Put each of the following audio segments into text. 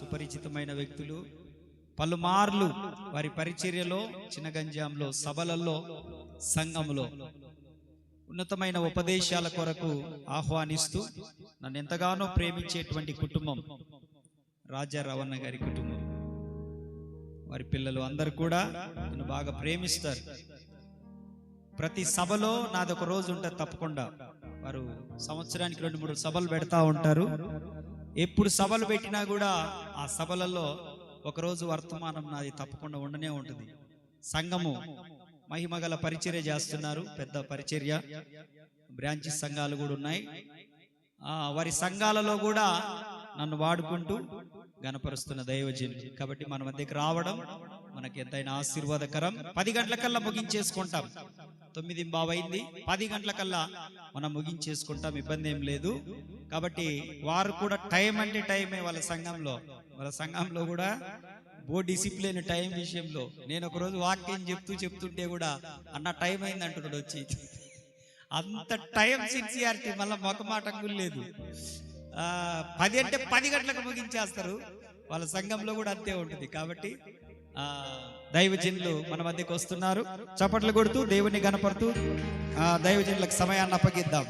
సుపరిచితమైన వ్యక్తులు. పలుమార్లు వారి పరిచర్యలో, చిన్నగంజాంలో, సభలలో, సంఘములో ఉన్నతమైన ఉపదేశాల కొరకు ఆహ్వానిస్తూ నన్ను ఎంతగానో ప్రేమించేటువంటి కుటుంబం రాజా రవణ గారి కుటుంబం. వారి పిల్లలు అందరూ కూడా నన్ను బాగా ప్రేమిస్తారు. ప్రతి సభలో నాది ఒక రోజు ఉంటుంది తప్పకుండా. వారు సంవత్సరానికి 2-3 సభలు పెడతా ఉంటారు. ఎప్పుడు సభలు పెట్టినా కూడా ఆ సభలలో ఒకరోజు వర్తమానం నాది తప్పకుండా ఉండనే ఉంటుంది. సంఘము మహిమగల పరిచర్య చేస్తున్నారు, పెద్ద పరిచర్య, బ్రాంచ్ సంఘాలు కూడా ఉన్నాయి. వారి సంఘాలలో కూడా నన్ను వాడుకుంటూ గణపరుస్తున్న దైవజనులు. కాబట్టి మన మధ్యకి రావడం మనకి ఎంతైనా ఆశీర్వాదకరం. 10 గంటలకల్లా ముగించేసుకుంటాం. 9:15 అయింది. 10 గంటలకల్లా మనం ముగించేసుకుంటాం, ఇబ్బంది ఏం లేదు. కాబట్టి వారు కూడా టైం అంటే టైమే. వాళ్ళ సంఘంలో కూడా డిసిప్లిన్ టైం విషయంలో. నేను ఒకరోజు వాక్యం చెప్తుంటే కూడా అన్న టైం అయింది అంటున్నాడు వచ్చి. అంత టైం సిన్సియారిటీ, మళ్ళీ మొకమాటం కూడా లేదు. 10 అంటే 10 గంటలకు ముగించేస్తారు. వాళ్ళ సంఘంలో కూడా అంతే ఉంటుంది. కాబట్టి దైవజనులు మన మధ్యకి వస్తున్నారు. చప్పట్లు కొడుతూ దేవుని గణపడుతూ దైవజనులకు సమయాన్ని అప్పగిద్దాం.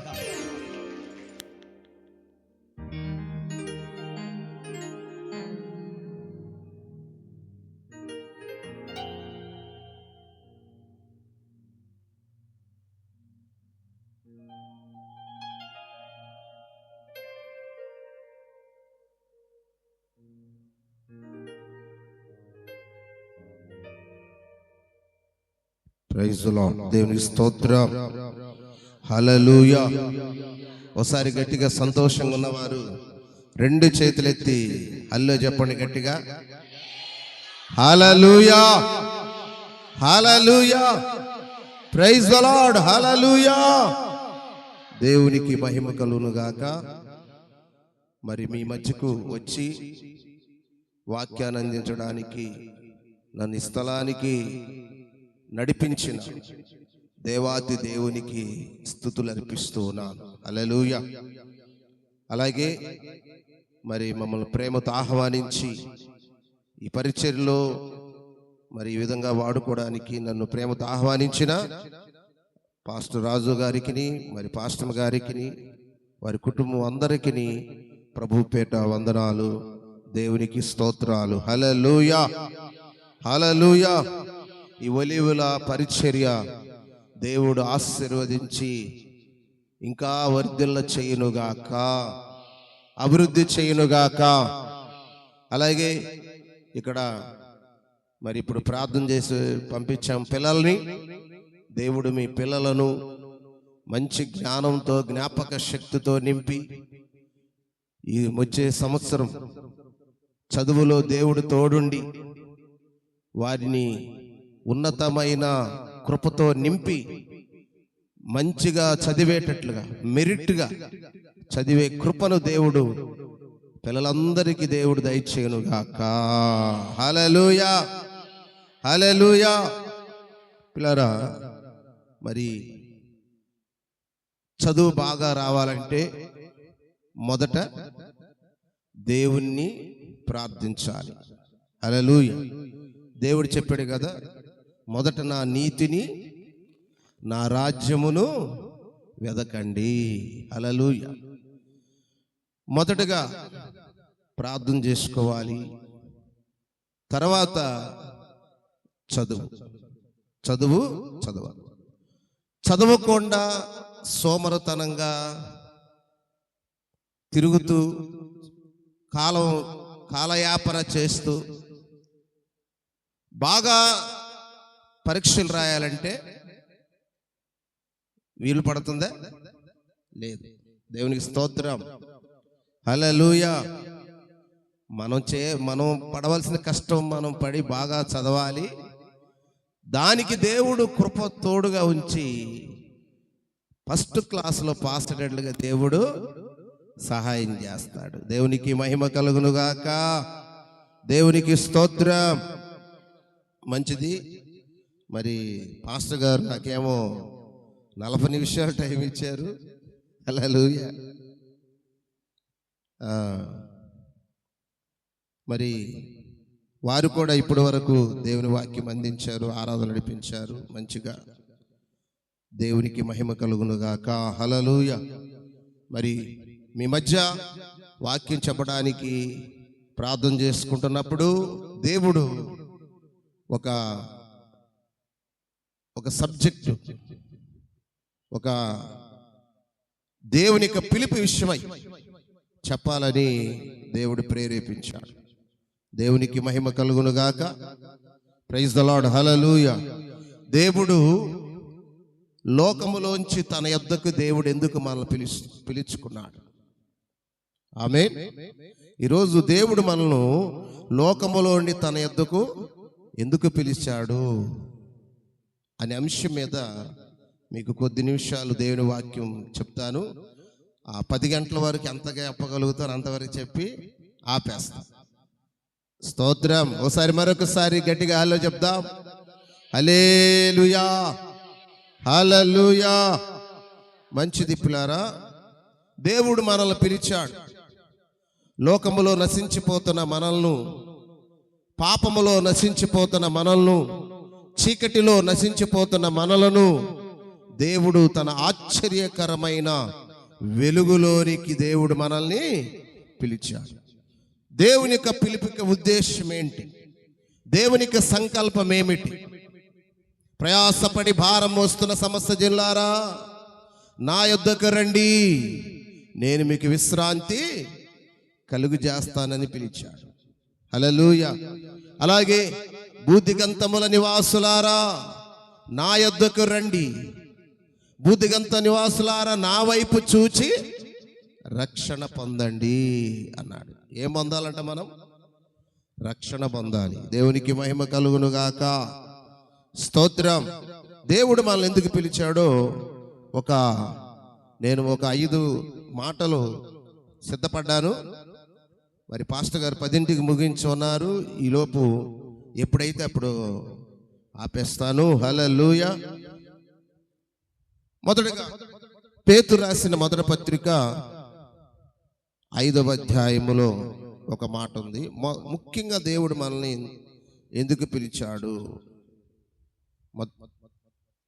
Praise the lord. దేవునికి స్తోత్రం. హల్లెలూయా. ఒకసారి గట్టిగా సంతోషంగా ఉన్నవారు 2 చేతులెత్తి హల్లో చెప్పండి గట్టిగా. హల్లెలూయా, హల్లెలూయా, ప్రైజ్ ది లార్డ్, హల్లెలూయా. దేవునికి మహిమ కలుగును గాక. మరి మీ మధ్యకు వచ్చి వాక్యాన్ని అందించడానికి నన్ను ఈ స్థలానికి నడిపించిన దేవాది దేవునికి స్తుతులు అర్పిస్తూ ఉన్నాను. హల్లెలూయా. అలాగే మరి మమ్మల్ని ప్రేమతో ఆహ్వానించి ఈ పరిచర్యలో మరి ఈ విధంగా వాడుకోవడానికి నన్ను ప్రేమతో ఆహ్వానించిన పాస్టర్ రాజు గారికి, మరి పాస్టర్ గారికి, వారి కుటుంబం అందరికీ ప్రభు పేట వందనాలు, దేవునికి స్తోత్రాలు. హల్లెలూయా, హల్లెలూయా. ఈ ఒలీవల పరిచర్య దేవుడు ఆశీర్వదించి ఇంకా వర్ధిల్ల చేయునుగాక, అభివృద్ధి చేయునుగాక. అలాగే ఇక్కడ మరి ఇప్పుడు ప్రార్థన చేసి పంపించాం పిల్లల్ని. దేవుడు మీ పిల్లలను మంచి జ్ఞానంతో, జ్ఞాపక శక్తితో నింపి ఈ వచ్చే సంవత్సరం చదువులో దేవుడు తోడుండి వారిని ఉన్నతమైన కృపతో నింపి మంచిగా చదివేటట్లుగా, మెరిట్గా చదివే కృపను దేవుడు పిల్లలందరికీ దేవుడు దయచేయునుగాక. హల్లెలూయా, హల్లెలూయా. పిల్లరా, మరి చదువు బాగా రావాలంటే మొదట దేవుణ్ణి ప్రార్థించాలి. హల్లెలూయా. దేవుడు చెప్పాడు కదా, మొదట నా నీతిని, నా రాజ్యమును వెదకండి. హల్లెలూయా. మొదటగా ప్రార్థన చేసుకోవాలి. తర్వాత చదవాలి. చదవకుండా సోమరతనంగా తిరుగుతూ కాలయాపన చేస్తూ బాగా పరీక్షలు రాయాలంటే వీలు పడుతుందా? లేదు. దేవునికి స్తోత్రం. హల్లెలూయా. మనం పడవలసిన కష్టం మనం పడి బాగా చదవాలి. దానికి దేవుడు కృప తోడుగా ఉంచి ఫస్ట్ క్లాస్లో పాస్ అయ్యేట్లుగా దేవుడు సహాయం చేస్తాడు. దేవునికి మహిమ కలుగునుగాక. దేవునికి స్తోత్రం. మంచిది. మరి పాస్టర్ గారు నాకేమో 40 నిమిషాలు టైం ఇచ్చారు. హల్లెలూయా. మరి వారు కూడా ఇప్పటి వరకు దేవుని వాక్యం అందించారు, ఆరాధన నడిపించారు. మంచిగా దేవునికి మహిమ కలుగునుగాక. హల్లెలూయా. మరి మీ మధ్య వాక్యం చెప్పడానికి ప్రార్థన చేసుకుంటున్నప్పుడు దేవుడు ఒక సబ్జెక్టు, ఒక దేవుని యొక్క పిలుపు విషయమై చెప్పాలని దేవుడు ప్రేరేపించాడు. దేవునికి మహిమ కలుగునుగాక. Praise the lord. హల్లెలూయా. దేవుడు లోకములోంచి తన యొద్దకు దేవుడు ఎందుకు మనల్ని పిలుచుకున్నాడు? ఆమేన్. ఈరోజు దేవుడు మనల్ని లోకములోని తన యొద్దకు ఎందుకు పిలిచాడు అనే అంశం మీద మీకు కొద్ది నిమిషాలు దేవుని వాక్యం చెప్తాను. ఆ 10 గంటల వరకు ఎంతగా చెప్పగలుగుతాను అంతవరకు చెప్పి ఆపేస్తాను. స్తోత్రం. ఒకసారి మరొకసారి గట్టిగా హల్లో చెప్దాం. హల్లెలూయా, హల్లెలూయా. మంచిది పిల్లారా, దేవుడు మనల్ని పిలిచాడు. లోకములో నశించిపోతున్న మనల్ని, పాపములో నశించిపోతున్న మనల్ని, చీకటిలో నశించిపోతున్న మనలను దేవుడు తన ఆశ్చర్యకరమైన వెలుగులోనికి దేవుడు మనల్ని పిలిచాడు. దేవుని యొక్క పిలుపుకి ఉద్దేశం ఏంటి? దేవుని యొక్క సంకల్పం ఏమిటి? ప్రయాసపడి భారం మోస్తున్న సమస్త జిల్లారా, నా యొద్దకు రండి, నేను మీకు విశ్రాంతి కలుగు చేస్తానని పిలిచాడు. హల్లెలూయా. అలాగే బూదిగంతముల నివాసులారా, నా యొద్దకు రండి, బూదిగంత నివాసులారా నా వైపు చూచి రక్షణ పొందండి అన్నాడు. ఏం పొందాలంట? మనం రక్షణ పొందాలి. దేవునికి మహిమ కలుగునుగాక. స్తోత్రం. దేవుడు మనల్ని ఎందుకు పిలిచాడో నేను ఒక 5 మాటలు సిద్ధపడ్డాను. మరి పాస్టర్ గారు 10ంటికి ముగించి ఉన్నారు. ఈలోపు ఎప్పుడైతే అప్పుడు ఆపేస్తాను. హల్లెలూయా. మొదటగా పేతురు రాసిన మొదటి పత్రిక 5వ అధ్యాయములో ఒక మాట ఉంది. ముఖ్యంగా దేవుడు మనల్ని ఎందుకు పిలిచాడు?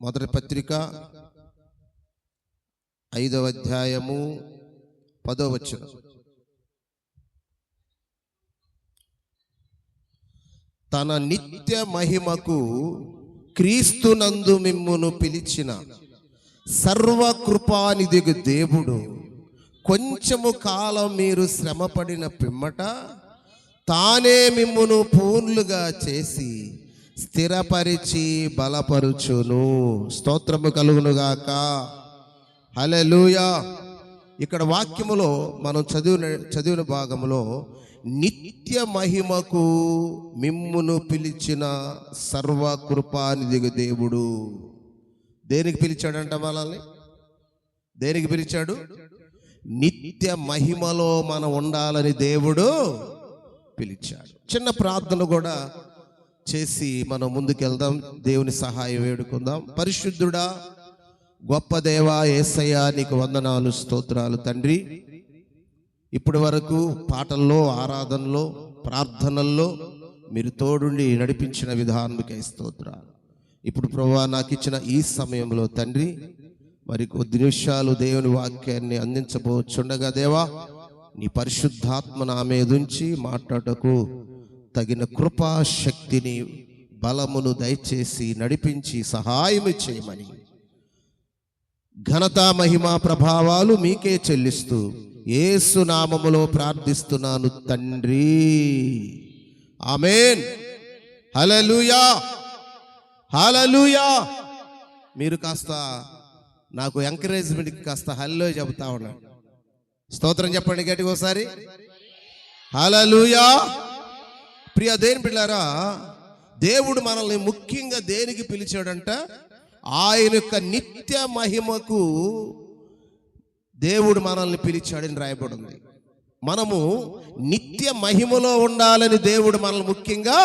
మొదటి పత్రిక 5వ అధ్యాయము 10వ వచనం. తన నిత్య మహిమకు క్రీస్తునందు మిమ్మును పిలిచిన సర్వకృపానిధిగు దేవుడు కొంచెము కాలం మీరు శ్రమపడిన పిమ్మట తానే మిమ్మును పూర్ణులుగా చేసి స్థిరపరిచి బలపరుచును. స్తోత్రము కలుగునుగాక. హల్లెలూయా. ఇక్కడ వాక్యములో మనం చదివిన భాగములో నిత్య మహిమకు మిమ్మును పిలిచిన సర్వకృపానిధిగు దేవుడు. దేనికి పిలిచాడంట మనల్ని? దేనికి పిలిచాడు? నిత్య మహిమలో మనం ఉండాలని దేవుడు పిలిచాడు. చిన్న ప్రార్థన కూడా చేసి మనం ముందుకెళ్దాం. దేవుని సహాయం వేడుకుందాం. పరిశుద్ధుడా, గొప్ప దేవా, యేసయ్యా, నీకు వందనాలు, స్తోత్రాలు తండ్రి. ఇప్పటి వరకు పాటల్లో, ఆరాధనలో, ప్రార్థనల్లో మీరు తోడుండి నడిపించిన విధానానికై స్తోత్రాలు. ఇప్పుడు ప్రభువా, నాకు ఇచ్చిన ఈ సమయంలో తండ్రి మరి కొద్ది నిమిషాలు దేవుని వాక్యాన్ని అందించబోచుండగా దేవా, నీ పరిశుద్ధాత్మ నా మీదుంచి మాట్లాడటకు తగిన కృపా శక్తిని, బలమును దయచేసి నడిపించి సహాయం చేయమని ఘనత, మహిమ, ప్రభావాలు మీకే చెల్లిస్తూ యేసు నామములో ప్రార్థిస్తున్నాను తండ్రి. ఆమేన్. హల్లెలూయా, హల్లెలూయా. మీరు కాస్త నాకు ఎంకరేజ్మెంట్కి కాస్త హల్లో చెబుతా ఉన్నాను. స్తోత్రం చెప్పండి గట్టిగా ఒకసారి. హల్లెలూయా. ప్రియ దేవుని బిడ్డలారా, దేవుడు మనల్ని ముఖ్యంగా దేనికి పిలిచాడంట? ఆయన యొక్క నిత్య మహిమకు దేవుడు మనల్ని పిలిచాడని రాయబడి ఉంది. మనము నిత్య మహిమలో ఉండాలని దేవుడు మనల్ని ముఖ్యంగా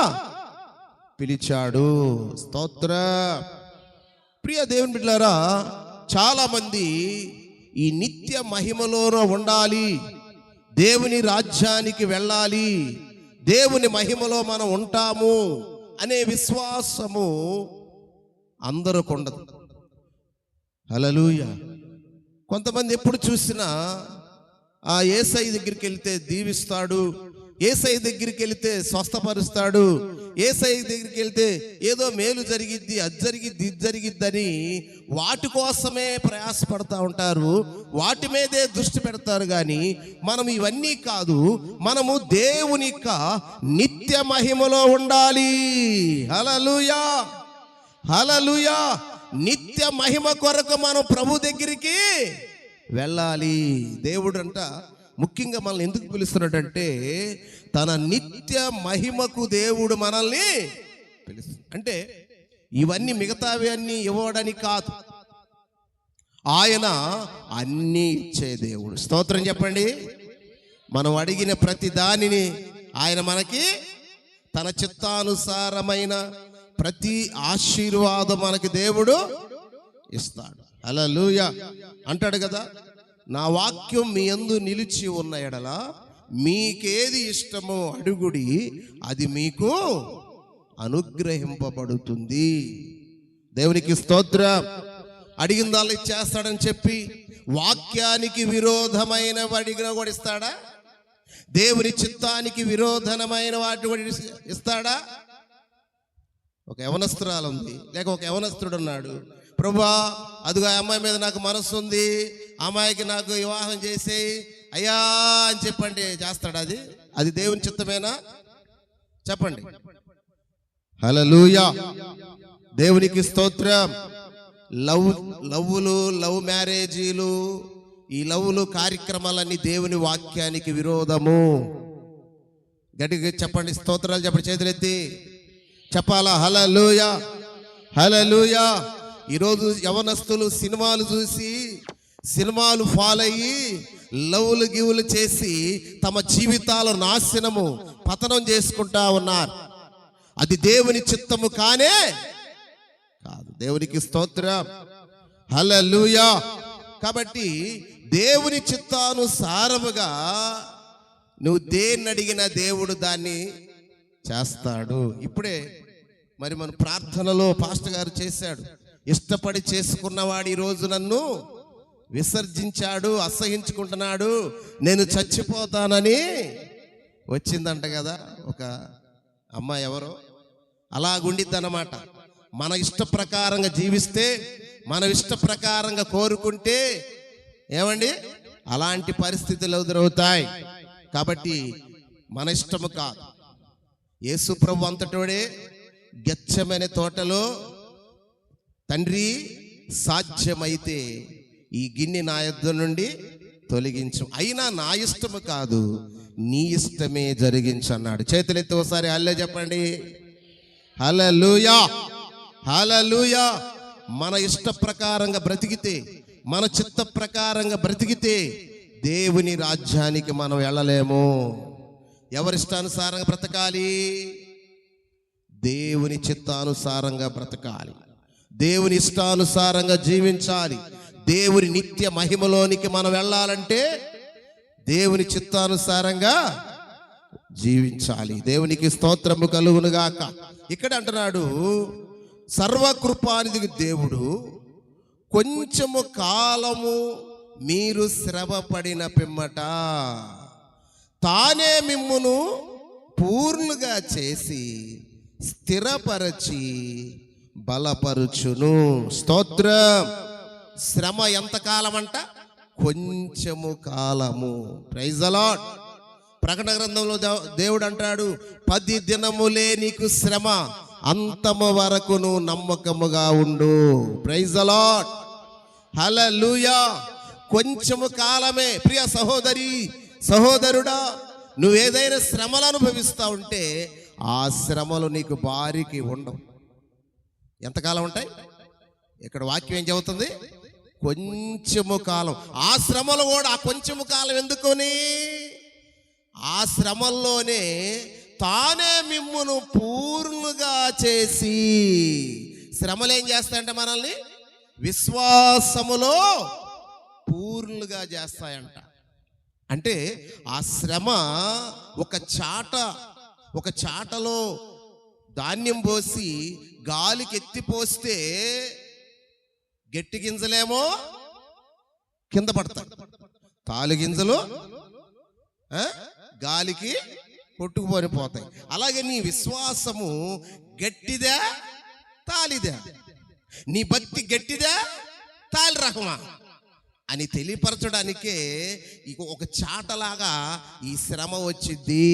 పిలిచాడు. స్తోత్ర. ప్రియ దేవుని బిడ్డలారా, చాలా మంది ఈ నిత్య మహిమలో ఉండాలి, దేవుని రాజ్యానికి వెళ్ళాలి, దేవుని మహిమలో మనం ఉంటాము అనే విశ్వాసము అందరికి ఉండదు. హల్లెలూయా. కొంతమంది ఎప్పుడు చూసినా ఆ యేసయ్య దగ్గరికి వెళ్తే దీవిస్తాడు, యేసయ్య దగ్గరికి వెళ్తే స్వస్థపరుస్తాడు, యేసయ్య దగ్గరికి వెళ్తే ఏదో మేలు జరిగిద్ది, అది జరిగిద్ది, ఇది జరిగిద్దని వాటి కోసమే ప్రయాసపడతా ఉంటారు, వాటి మీదే దృష్టి పెడతారు. కానీ మనం ఇవన్నీ కాదు, మనము దేవుని యొక్క నిత్య మహిమలో ఉండాలి. హల్లెలూయా, హల్లెలూయా. నిత్య మహిమ కొరకు మనం ప్రభు దగ్గరికి వెళ్ళాలి. దేవుడు అంట ముఖ్యంగా మనల్ని ఎందుకు పిలుస్తున్నాడంటే తన నిత్య మహిమకు దేవుడు మనల్ని పిలుస్తున్నాడు. అంటే ఇవన్నీ మిగతావి అన్నీ ఇవ్వడానికి కాదు, ఆయన అన్నీ ఇచ్చే దేవుడు. స్తోత్రం చెప్పండి. మనం అడిగిన ప్రతి దానిని ఆయన మనకి తన చిత్తానుసారమైన ప్రతి ఆశీర్వాదం మనకి దేవుడు ఇస్తాడు. హల్లెలూయా. అంటాడు కదా, నా వాక్యం మీ యందు నిలిచి ఉన్న ఎడల మీకేది ఇష్టమో అడుగుడి, అది మీకు అనుగ్రహింపబడుతుంది. దేవునికి స్తోత్రం. అడిగిందాలు ఇచ్చేస్తాడని చెప్పి వాక్యానికి విరోధమైన అడిగిన కూడా ఇస్తాడా? దేవుని చిత్తానికి విరోధమైన వాటి కూడా ఇస్తాడా? ఒక యవనస్తురాలు ఉంది, లేక ఒక యవనస్తుడు ఉన్నాడు, ప్రభువా అదిగో ఆ అమ్మాయి మీద నాకు మనసు ఉంది, అమ్మాయికి నాకు వివాహం చేసి అయ్యా అని చెప్పండి, చేస్తాడు? అది దేవుని చిత్తమేనా? చెప్పండి. హల్లెలూయా. దేవునికి స్తోత్రం. లవ్ మ్యారేజీలు, ఈ లవ్లు కార్యక్రమాలన్నీ దేవుని వాక్యానికి విరోధము. గట్టిగా చెప్పండి, స్తోత్రాలు చెప్పండి, చేతులెత్తి చెప్పాలా? హల్లెలూయా, హల్లెలూయా. ఈరోజు యవనస్తులు సినిమాలు చూసి, సినిమాలు ఫాలో అయ్యి లవ్లు గివులు చేసి తమ జీవితాల నాశనము, పతనం చేసుకుంటా ఉన్నారు. అది దేవుని చిత్తము కానే కాదు. దేవునికి స్తోత్రం. హల్లెలూయా. కాబట్టి దేవుని చిత్తానుసారముగా నువ్వు దేన్ని అడిగినా దేవుడు దాన్ని చేస్తాడు. ఇప్పుడే మరి మన ప్రార్థనలో పాస్టర్ గారు చేశాడు, ఇష్టపడి చేసుకున్నవాడు ఈరోజు నన్ను విసర్జించాడు, అసహించుకుంటున్నాడు, నేను చచ్చిపోతానని వచ్చిందంట కదా ఒక అమ్మాయి. ఎవరో అలాగుండిద్దన్నమాట. మన ఇష్ట ప్రకారంగా జీవిస్తే, మన ఇష్ట ప్రకారంగా కోరుకుంటే ఏమండి అలాంటి పరిస్థితులు ఎదురవుతాయి. కాబట్టి మన ఇష్టము కాదు. యేసు ప్రభు అంతటోడే గెత్సెమనే తోటలో, తండ్రి సాధ్యమైతే ఈ గిన్నె నా యొద్ద నుండి తొలగించు, అయినా నా ఇష్టము కాదు నీ ఇష్టమే జరిగించు అన్నాడు. చేతులెత్తి ఒకసారి హల్లెలూయా చెప్పండి. హల్లెలూయా, హల్లెలూయా. మన ఇష్ట ప్రకారంగా బ్రతికితే, మన చిత్త ప్రకారంగా బ్రతికితే దేవుని రాజ్యానికి మనం వెళ్ళలేము. ఎవరిష్టానుసారంగా బ్రతకాలి? దేవుని చిత్తానుసారంగా బ్రతకాలి, దేవుని ఇష్టానుసారంగా జీవించాలి. దేవుని నిత్య మహిమలోనికి మనం వెళ్ళాలంటే దేవుని చిత్తానుసారంగా జీవించాలి. దేవునికి స్తోత్రము కలుగునుగాక. ఇక్కడ అంటున్నాడు, సర్వకృపానిధి దేవుడు కొంచెము కాలము మీరు శ్రమ పడిన పిమ్మట తానే మిమ్మును పూర్ణుగా చేసి స్థిరపరచి బలపరుచును. స్తోత్రం. శ్రమ ఎంతకాలం అంట? కొంచెము కాలము. Praise the lord. ప్రకటన గ్రంథంలో దేవుడు అంటాడు, 10 దినములే నీకు శ్రమ, అంతము వరకు నువ్వు నమ్మకముగా ఉండు. Praise the lord. హల్లెలూయా. కొంచెము కాలమే. ప్రియ సహోదరి, సహోదరుడా, నువ్వేదైనా శ్రమలు అనుభవిస్తూ ఉంటే ఆ శ్రమలు నీకు భారీకి ఉండవు. ఎంతకాలం ఉంటాయి? ఇక్కడ వాక్యం ఏం చెబుతుంది? కొంచెము కాలం. ఆ శ్రమలు కూడా ఆ కొంచెము కాలం ఎందుకుని? ఆ శ్రమల్లోనే తానే మిమ్మును పూర్ణుగా చేసి. శ్రమలు ఏం చేస్తాయంటే మనల్ని విశ్వాసములో పూర్ణులుగా చేస్తాయంట. అంటే ఆ శ్రమ ఒక చాట ఒక చాటలో ధాన్యం పోసి గాలికి ఎత్తిపోస్తే గట్టి గింజలేమో కింద పడతాయి, తాలు గింజలు గాలికి కొట్టుకుపోని పోతాయి. అలాగే నీ విశ్వాసము గట్టిదా తాలిదా, నీ భక్తి గట్టిదా తాలి రకమా అని తెలియపరచడానికే ఒక చాటలాగా ఈ శ్రమ వచ్చింది.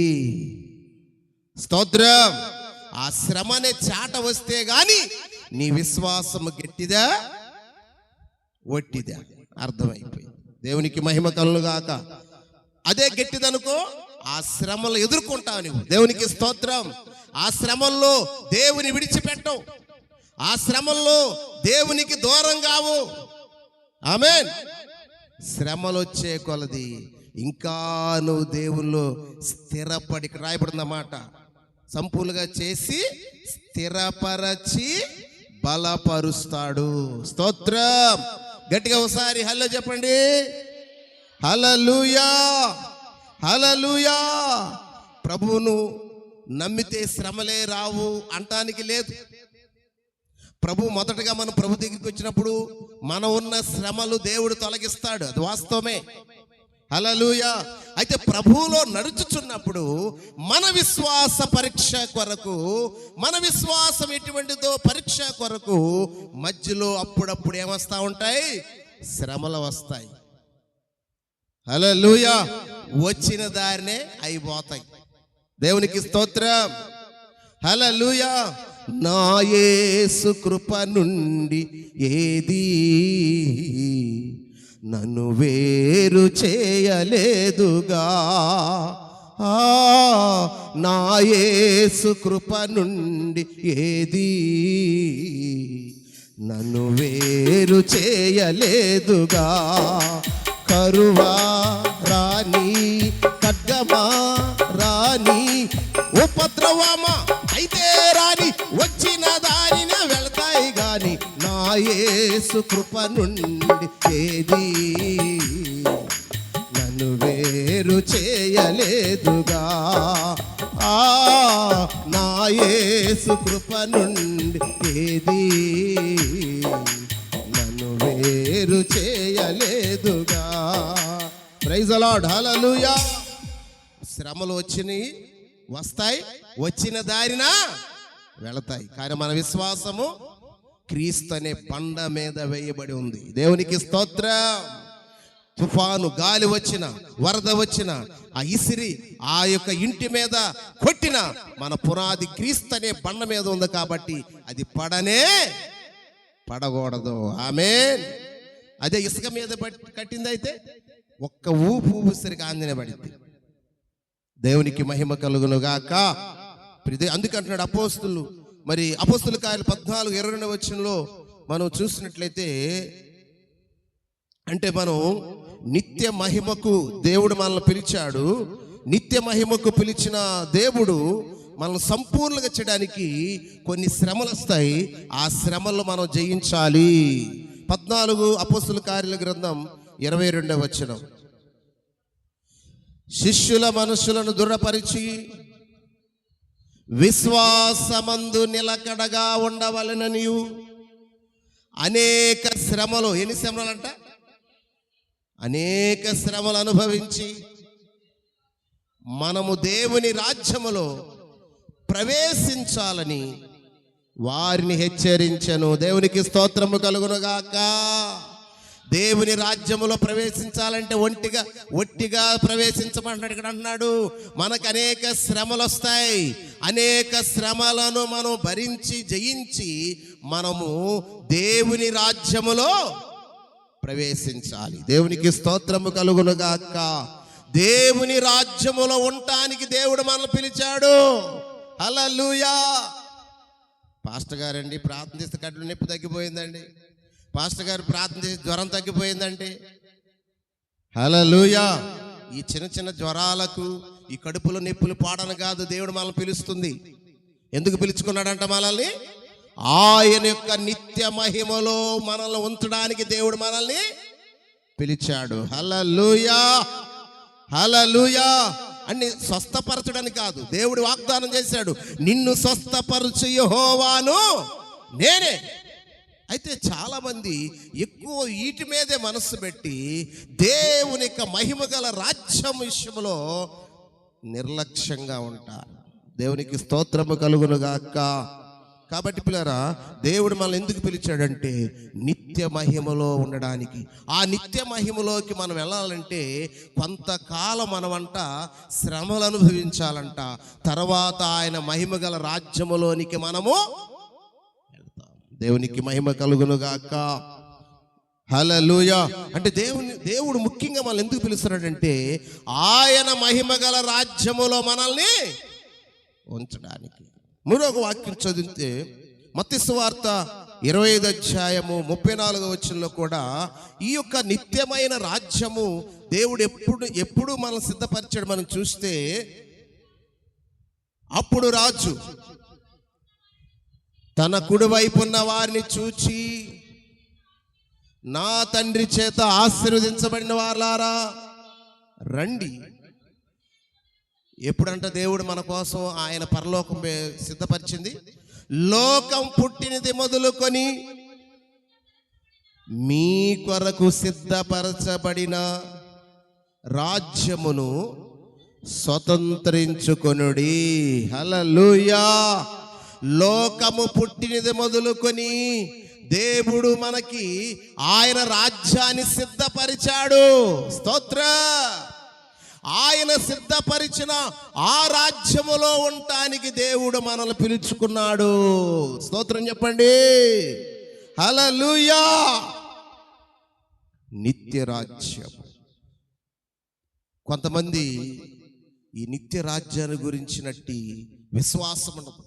స్తోత్రం. ఆ శ్రమ అనే చాట వస్తే గాని నీ విశ్వాసము గట్టిదా వట్టిదా అర్థమైపోయింది. దేవునికి మహిమ కలుగుగాక. అదే గట్టిదనుకో, ఆ శ్రమలు ఎదుర్కొంటావు నువ్వు. దేవునికి స్తోత్రం. ఆ శ్రమల్లో దేవుని విడిచిపెట్టవు, ఆ శ్రమల్లో దేవునికి దూరం కావు. ఆమేన్. శ్రమలు వచ్చే కొలది ఇంకా నువ్వు దేవుల్లో స్థిరపడి, రాయబడిందన్నమాట, సంపూర్ణంగా చేసి స్థిరపరచి బలపరుస్తాడు. స్తోత్రం. గట్టిగా ఒకసారి హల్లో చెప్పండి. హల్లెలూయా, హల్లెలూయా. ప్రభువును నమ్మితే శ్రమలే రావు అంటానికి లేదు. ప్రభు మొదటగా మనం ప్రభు దగ్గరికి వచ్చినప్పుడు మన ఉన్న శ్రమలు దేవుడు తొలగిస్తాడు, అది వాస్తవమే. హల్లెలూయా. అయితే ప్రభువులో నడుచుచున్నప్పుడు మన విశ్వాస పరీక్ష కొరకు, మన విశ్వాసం ఎటువంటిదో పరీక్ష కొరకు మధ్యలో అప్పుడప్పుడు ఏమొస్తా ఉంటాయి? శ్రమలు వస్తాయి. హల్లెలూయా. వచ్చిన దారినే అయిపోతాయి. దేవునికి స్తోత్రం. హల్లెలూయా. నా యేసు కృప నుండి ఏది నన్ను వేరు చేయలేదుగా. నా యేసు కృప నుండి ఏది నన్ను వేరు చేయలేదుగా. కరువా రాని, ఖడ్గమా రాని, ఉపద్రవమా అయితే రాని, వచ్చిన దారిన వెళ్తాయి గాని నా యేసు కృప నుండి ఏది నన్ను వేరు చేయలేదుగా. నా యేసు కృప నుండి ఏది నన్ను వేరు చేయలేదుగా. Praise the lord. హల్లెలూయా. శ్రమలు వచ్చినాయి, వస్తాయి, వచ్చిన దారిన వెళతాయి. కానీ మన విశ్వాసము క్రీస్తు అనే బండ మీద వేయబడి ఉంది. దేవునికి స్తోత్రం. తుఫాను గాలి వచ్చిన, వరద వచ్చిన, ఆ ఇసిరి ఆ యొక్క ఇంటి మీద కొట్టిన మన పునాది క్రీస్తు అనే బండ మీద ఉంది కాబట్టి అది పడకూడదు. ఆమేన్. అదే ఇసుక మీద కట్టింది అయితే ఒక్క ఊపిరికి ఆంజనే పడింది. దేవునికి మహిమ కలుగును గాక. అందుకంటున్నాడు అపోస్తులు, మరి అపోస్తుల కార్యాలు 14:22 వచనంలో మనం చూసినట్లయితే, అంటే మనం నిత్య మహిమకు దేవుడు మనల్ని పిలిచాడు. నిత్య మహిమకు పిలిచిన దేవుడు మనల్ని సంపూర్ణంగా చేయడానికి కొన్ని శ్రమలు వస్తాయి. ఆ శ్రమలు మనం జయించాలి. 14 అపోస్తుల కార్యాల గ్రంథం 22వ వచనం. శిష్యుల మనసులను దృఢపరిచి విశ్వాసమందు నిలకడగా ఉండవలెననియు అనేక శ్రమలు, ఎన్ని శ్రమలు అంట? అనేక శ్రమలు అనుభవించి మనము దేవుని రాజ్యములో ప్రవేశించాలని వారిని హెచ్చరించెను. దేవునికి స్తోత్రము కలుగునుగాక. దేవుని రాజ్యములో ప్రవేశించాలంటే ఒట్టిగా ప్రవేశించమంటాడు. ఇక్కడ అన్నాడు మనకు అనేక శ్రమలు వస్తాయి. అనేక శ్రమలను మనం భరించి జయించి మనము దేవుని రాజ్యములో ప్రవేశించాలి. దేవునికి స్తోత్రము కలుగునుగాక. దేవుని రాజ్యములో ఉండటానికి దేవుడు మనల్ని పిలిచాడు. హల్లెలూయా. పాస్టర్ గారండి ప్రార్థన చేస్తే కడుపు నొప్పి తగ్గిపోయిందండి, పాస్టర్ గారు ప్రార్థన చేసి జ్వరం తగ్గిపోయిందంటే, హల్లెలూయా. ఈ చిన్న చిన్న జ్వరాలకు, ఈ కడుపులో నొప్పులు పాడను కాదు దేవుడు మనల్ని పిలుస్తుంది. ఎందుకు పిలుచుకున్నాడంట మనల్ని? ఆయన యొక్క నిత్య మహిమలో మనల్ని ఉంచడానికి దేవుడు మనల్ని పిలిచాడు. హల్లెలూయా, హల్లెలూయా. అన్ని స్వస్థపరచడానికి కాదు, దేవుడు వాగ్దానం చేశాడు, నిన్ను స్వస్థపరచు యెహోవాను నేనే. అయితే చాలామంది ఎక్కువ వీటి మీదే మనస్సు పెట్టి దేవుని యొక్క మహిమ గల రాజ్యం విషయంలో నిర్లక్ష్యంగా ఉంటారు. దేవునికి స్తోత్రము కలుగును గాక. కాబట్టి పిల్లరా, దేవుడు మనల్ని ఎందుకు పిలిచాడంటే నిత్య మహిమలో ఉండడానికి. ఆ నిత్య మహిమలోకి మనం వెళ్ళాలంటే కొంతకాలం మనమంట శ్రమలు అనుభవించాలంట. తర్వాత ఆయన మహిమ గల రాజ్యములోనికి మనము వెళ్తాం. దేవునికి మహిమ కలుగును గాక. హల్లెలూయా. అంటే దేవుడు ముఖ్యంగా మనల్ని ఎందుకు పిలుస్తున్నాడంటే ఆయన మహిమ గల రాజ్యములో మనల్ని ఉంచడానికి. మరొక వాక్యం చదివితే మత్తయి సువార్త 25 అధ్యాయము 34వ వచనంలో కూడా ఈ యొక్క నిత్యమైన రాజ్యము దేవుడు ఎప్పుడు మనం సిద్ధపరిచాడు మనం చూస్తే, అప్పుడు రాజు తన కుడి వైపు ఉన్న వారిని చూచి, నా తండ్రి చేత ఆశీర్వదించబడిన వారులారా రండి. ఎప్పుడంట దేవుడు మన కోసం ఆయన పరలోకం సిద్ధపరిచింది? లోకం పుట్టినది మొదలుకొని మీ కొరకు సిద్ధపరచబడిన రాజ్యమును స్వతంత్రించుకొనుడి. హల్లెలూయా. లోకము పుట్టినది మొదలుకొని దేవుడు మనకి ఆయన రాజ్యాన్ని సిద్ధపరిచాడు. స్తోత్ర. ఆయన సిద్ధపరిచిన ఆ రాజ్యములో ఉండటానికి దేవుడు మనల్ని పిలుచుకున్నాడు. స్తోత్రం చెప్పండి. హల్లెలూయా. నిత్య రాజ్యం. కొంతమంది ఈ నిత్య రాజ్యాన్ని గురించినట్టి విశ్వాసం ఉండదు.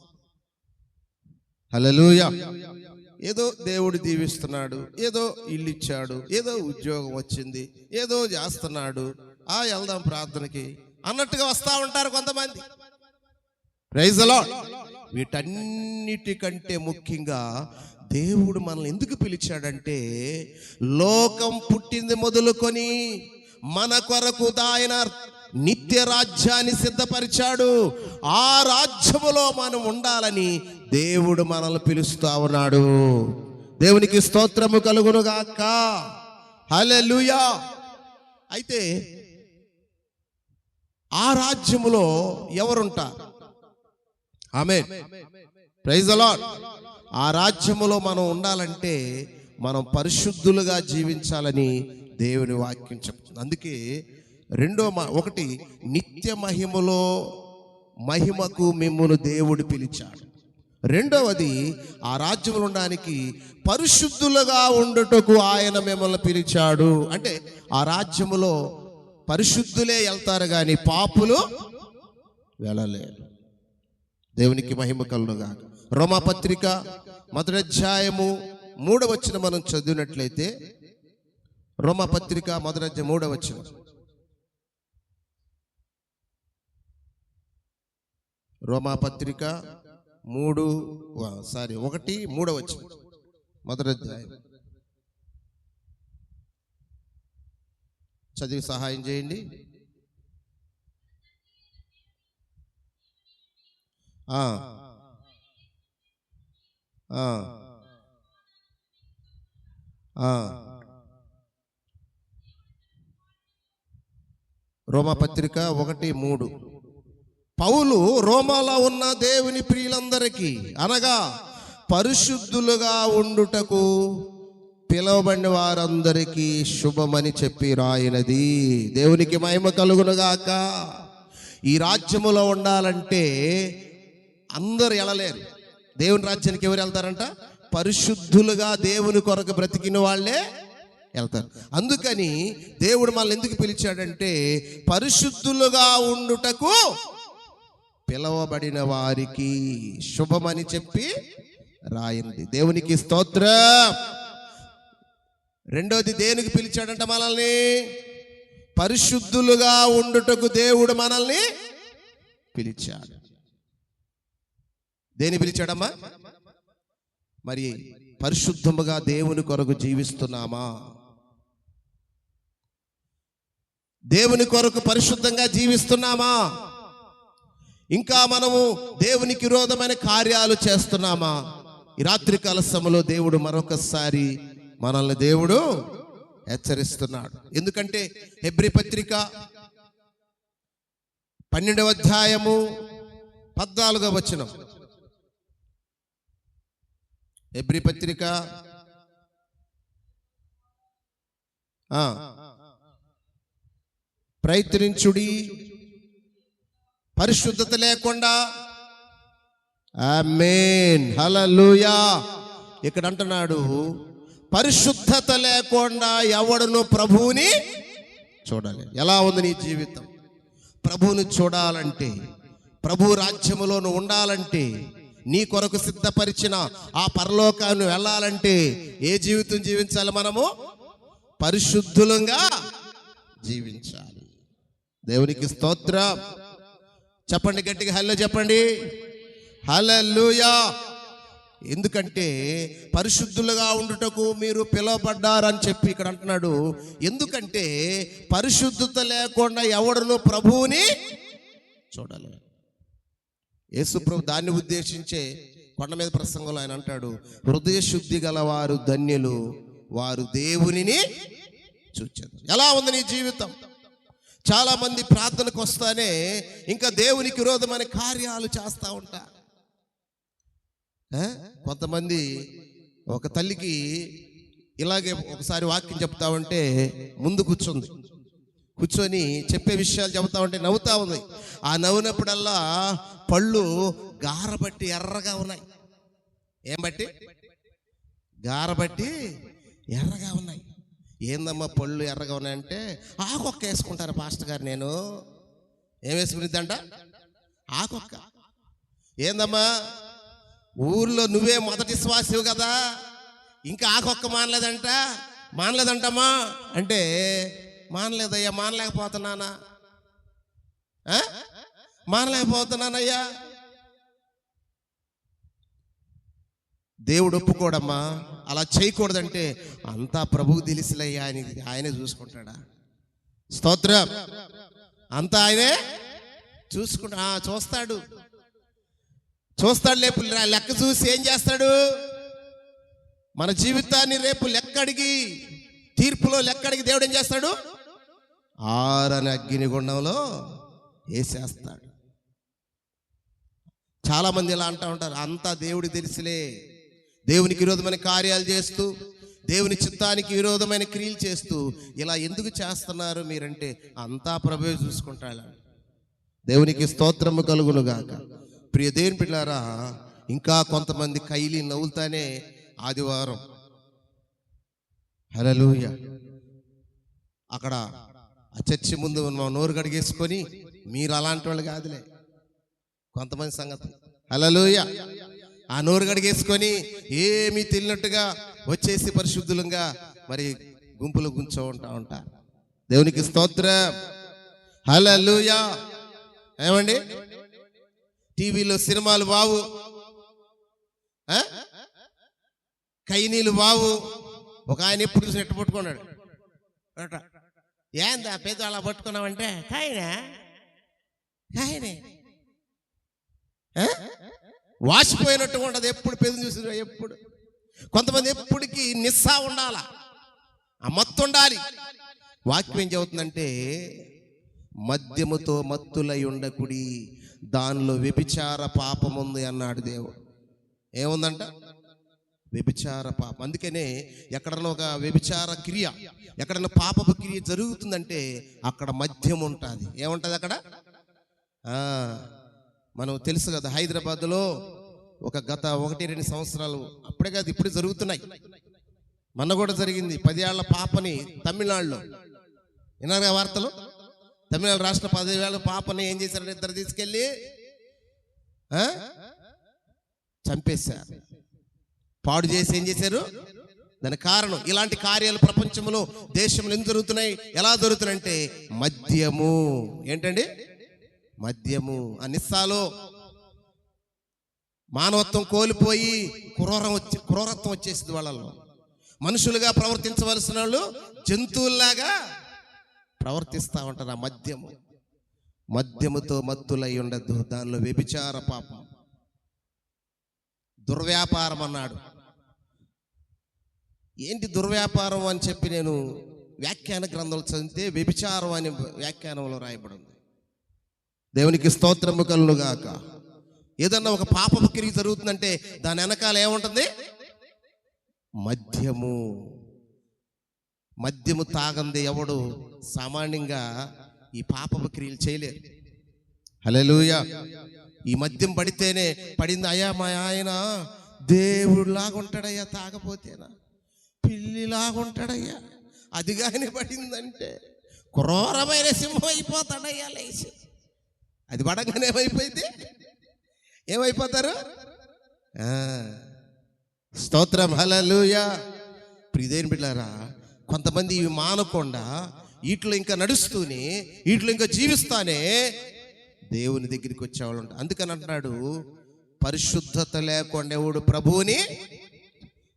హల్లెలూయా. ఏదో దేవుడు దీవిస్తున్నాడు, ఏదో ఇల్లు ఇచ్చాడు, ఏదో ఉద్యోగం వచ్చింది, ఏదో చేస్తున్నాడు, వెళ్దాం ప్రార్థనకి అన్నట్టుగా వస్తూ ఉంటారు కొంతమంది. Praise the lord. వీటన్నిటికంటే ముఖ్యంగా దేవుడు మనల్ని ఎందుకు పిలిచాడంటే లోకం పుట్టింది మొదలుకొని మన కొరకు ఆయన నిత్య రాజ్యాన్ని సిద్ధపరిచాడు. ఆ రాజ్యములో మనం ఉండాలని దేవుడు మనల్ని పిలుస్తా ఉన్నాడు. దేవునికి స్తోత్రము కలుగును గాక. హల్లెలూయా. అయితే ఆ రాజ్యములో ఎవరుంటారు? ఆమేన్. Praise the lord. ఆ రాజ్యములో మనం ఉండాలంటే మనం పరిశుద్ధులుగా జీవించాలని దేవుని వాక్యం చెప్తుంది. అందుకే ఒకటి నిత్య మహిమలో మహిమకు మిమ్మును దేవుడు పిలిచాడు. రెండవది ఆ రాజ్యములో ఉండడానికి పరిశుద్ధులుగా ఉండుటకు ఆయన మిమ్మల్ని పిలిచాడు. అంటే ఆ రాజ్యములో పరిశుద్ధులే వెళ్తారు కానీ పాపులు వెళ్ళలేరు. దేవునికి మహిమ కలుగునుగా. రోమాపత్రిక 1వ అధ్యాయము 3వ వచనం మనం చదివినట్లయితే, రోమాపత్రిక 1వ అధ్యాయం 3వ వచనం. రోమాపత్రిక 1:3వ వచనం. 1వ అధ్యాయం చదివి సహాయం చేయండి. రోమాపత్రిక 1:3. పౌలు రోమాలో ఉన్న దేవుని ప్రియులందరికీ అనగా పరిశుద్ధులుగా ఉండుటకు పిలువబడిన వారందరికీ శుభమని చెప్పి రాయినది. దేవునికి మహిమ కలుగునుగాక. ఈ రాజ్యములో ఉండాలంటే అందరు వెళ్ళలేరు. దేవుని రాజ్యానికి ఎవరు వెళ్తారంట? పరిశుద్ధులుగా దేవుని కొరకు బ్రతికిన వాళ్ళే వెళ్తారు. అందుకని దేవుడు మనల్ని ఎందుకు పిలిచాడంటే పరిశుద్ధులుగా ఉండుటకు పిలవబడిన వారికి శుభమని చెప్పి రాయింది. దేవునికి స్తోత్రం. రెండోది దేనికి పిలిచాడంట మనల్ని? పరిశుద్ధులుగా ఉండుటకు దేవుడు మనల్ని పిలిచాడు. దేని పిలిచాడమ్మా? మరి పరిశుద్ధముగా దేవుని కొరకు జీవిస్తున్నామా? దేవుని కొరకు పరిశుద్ధంగా జీవిస్తున్నామా? ఇంకా మనము దేవునికి విరోధమైన కార్యాలు చేస్తున్నామా? ఈ రాత్రికాల సమయంలో దేవుడు మరొకసారి మనల్ని దేవుడు హెచ్చరిస్తున్నాడు. ఎందుకంటే హెబ్రీ పత్రిక 12వ అధ్యాయము 14వ వచనం. హెబ్రీ పత్రిక ప్రయత్నించుడి, పరిశుద్ధత లేకుండా. ఆమేన్, హల్లెలూయా. ఇక్కడ అంటున్నాడు, పరిశుద్ధత లేకుండా ఎవడును ప్రభువుని చూడాలి. ఎలా ఉంది నీ జీవితం? ప్రభువుని చూడాలంటే, ప్రభు రాజ్యములో నువ్వు ఉండాలంటే, నీ కొరకు సిద్ధపరిచిన ఆ పరలోకాన్ని వెళ్ళాలంటే ఏ జీవితం జీవించాలి? మనము పరిశుద్ధులంగా జీవించాలి. దేవునికి స్తోత్రం. చెప్పండి గట్టిగా, హల్లెలూయా చెప్పండి, హల్లెలూయా. ఎందుకంటే పరిశుద్ధులుగా ఉండుటకు మీరు పిలువబడ్డారని చెప్పి ఇక్కడ అంటున్నాడు. ఎందుకంటే పరిశుద్ధత లేకుండా ఎవడును ప్రభువుని చూడాలి. యేసు ప్రభు దాన్ని ఉద్దేశించే కొండ మీద ప్రసంగంలో ఆయన అంటాడు, హృదయ శుద్ధి గల వారు ధన్యులు, వారు దేవునిని చూచెదరు. ఎలా ఉంది నీ జీవితం? చాలా మంది ప్రార్థనకు వస్తానే ఇంకా దేవునికి విరోధమైన కార్యాలు చేస్తూ ఉంటారు. కొంతమంది ఒక తల్లికి ఇలాగే ఒకసారి వాక్యం చెప్తా ఉంటే ముందు కూర్చొని చెప్పే విషయాలు చెబుతా ఉంటే నవ్వుతా ఉంది. ఆ నవ్వునప్పుడల్లా పళ్ళు గారబట్టి ఎర్రగా ఉన్నాయి. ఏం బట్టి? గారబట్టి ఎర్రగా ఉన్నాయి. ఏందమ్మా పళ్ళు ఎర్రగా ఉన్నాయంటే, ఆకొక్క వేసుకుంటారు పాస్టర్ గారు. నేను ఏం వేసుకునిద్దంట? ఆకొక్క. ఏందమ్మా, ఊర్లో నువ్వే మొదటి శ్వాసవు కదా, ఇంకా ఆకొక్క మానలేదంటమ్మా అంటే, మానలేదయ్యా, మానలేకపోతున్నానయ్యా. దేవుడు ఒప్పుకోడమ్మా, అలా చేయకూడదంటే, అంతా ప్రభువు తెలిసిలయ్యా, ఆయనే చూసుకుంటాడా? స్తోత్రం. అంతా ఆయనే చూస్తాడు. రేపు లెక్క చూసి ఏం చేస్తాడు? మన జీవితాన్ని రేపు లెక్కడిగి, తీర్పులో లెక్కడిగి దేవుడు ఏం చేస్తాడు? ఆరని అగ్నిగుండంలో వేసేస్తాడు. చాలా మంది ఇలా అంటూ ఉంటారు, అంతా దేవుడికి తెలిసిలే. దేవునికి విరోధమైన కార్యాలు చేస్తూ, దేవుని చిత్తానికి విరోధమైన క్రియలు చేస్తూ ఇలా ఎందుకు చేస్తున్నారు మీరంటే, అంతా ప్రభువే చూసుకుంటాడు. దేవునికి స్తోత్రము కలుగును గాక. ప్రియ దేవుని పిల్లారా, ఇంకా కొంతమంది కైలి నవ్వుతానే ఆదివారం హల్లెలూయా అక్కడ ఆ చర్చి ముందు నోరు గడిగేసుకొని, మీరు అలాంటి వాళ్ళు కాదులే కొంతమంది సంగతి. హల్లెలూయా. ఆ నోరు గడిగేసుకొని ఏమీ తెలియనట్టుగా వచ్చేసి పరిశుద్ధులంగా మరి గుంపులు ఉంటారు. దేవునికి స్తోత్రం. హల్లెలూయా. ఏమండి, టీవీలో సినిమాలు బావు, కైనీలు బావు. ఒక ఆయన ఎప్పుడు చూసి ఎట్టు పట్టుకున్నాడు, ఏందా పెద్ద అలా పట్టుకున్నావంటే, కాయనే వాసిపోయినట్టుగా ఉంటుంది. ఎప్పుడు పెదవి చూసి ఎప్పుడు. కొంతమంది ఎప్పటికీ నిస్సా ఉండాలా, ఆ మత్తు ఉండాలి. వాక్యం ఏం చెబుతుందంటే, మద్యముతో మత్తులై ఉండకుడి, దానిలో వ్యభిచార పాపం ఉంది అన్నాడు దేవుడు. ఏముందంట? వ్యభిచార పాపం. అందుకనే ఎక్కడన్నా ఒక వ్యభిచార క్రియ, ఎక్కడన్నా పాపపు క్రియ జరుగుతుందంటే అక్కడ మద్యం ఉంటుంది. ఏముంటుంది అక్కడ? మనం తెలుసు కదా, హైదరాబాద్లో ఒక గత 1-2 సంవత్సరాలు, అప్పుడే కాదు ఇప్పుడు జరుగుతున్నాయి. మొన్న కూడా జరిగింది. 10 ఏళ్ల పాపని తమిళనాడులో, విన్నారుగా వార్తలు? తమిళనాడు రాష్ట్ర 10 ఏళ్ల పాపని ఏం చేశారు? ఇద్దరు తీసుకెళ్ళి చంపేశారు, పాడు చేసి ఏం చేశారు? దాని కారణం ఇలాంటి కార్యాలు ప్రపంచంలో, దేశంలో ఎందుకు జరుగుతున్నాయి? ఎలా జరుగుతున్నాయంటే మద్యము. ఏంటండి? మద్యము. ఆ నిస్సాలో మానవత్వం కోల్పోయి క్రూరత్వం వచ్చేసింది వాళ్ళలో. మనుషులుగా ప్రవర్తించవలసిన వాళ్ళు జంతువుల్లాగా ప్రవర్తిస్తూ ఉంటారు. ఆ మద్యముతో మత్తులై ఉండద్దు, దానిలో వ్యభిచార పాపం, దుర్వ్యాపారం అన్నాడు. ఏంటి దుర్వ్యాపారం అని చెప్పి నేను వ్యాఖ్యాన గ్రంథాలు చదివితే వ్యభిచారం అనే వ్యాఖ్యానంలో రాయబడింది. దేవునికి స్తోత్రము కలుగును గాక. ఏదన్నా ఒక పాపపు క్రియ జరుగుతుందంటే దాని వెనకాల ఏముంటుంది? మద్యము తాగంది ఎవడు సామాన్యంగా ఈ పాపపు క్రియలు చేయలేరు. హల్లెలూయా. ఈ మద్యం పడితేనే పడింది, అయ్యా మా ఆయన దేవుడిలాగా ఉంటాడయ్యా, తాగపోతేనా పిల్లిలాగా ఉంటాడయ్యా, అది కానీ పడిందంటే క్రూరమైన సింహం అయిపోతాడయ్యా లేచి. అది పడగానే ఏమైపోతారు? స్తోత్రం, హల్లెలూయా. ప్రియదేని బిడ్డలారా, కొంతమంది ఇవి మానకుండా వీటిలో ఇంకా నడుస్తూనే, వీటిలో ఇంకా జీవిస్తానే దేవుని దగ్గరికి వచ్చేవాళ్ళు ఉంటారు. అందుకని అంటున్నాడు, పరిశుద్ధత లేకుండా ఎవడు ప్రభువుని,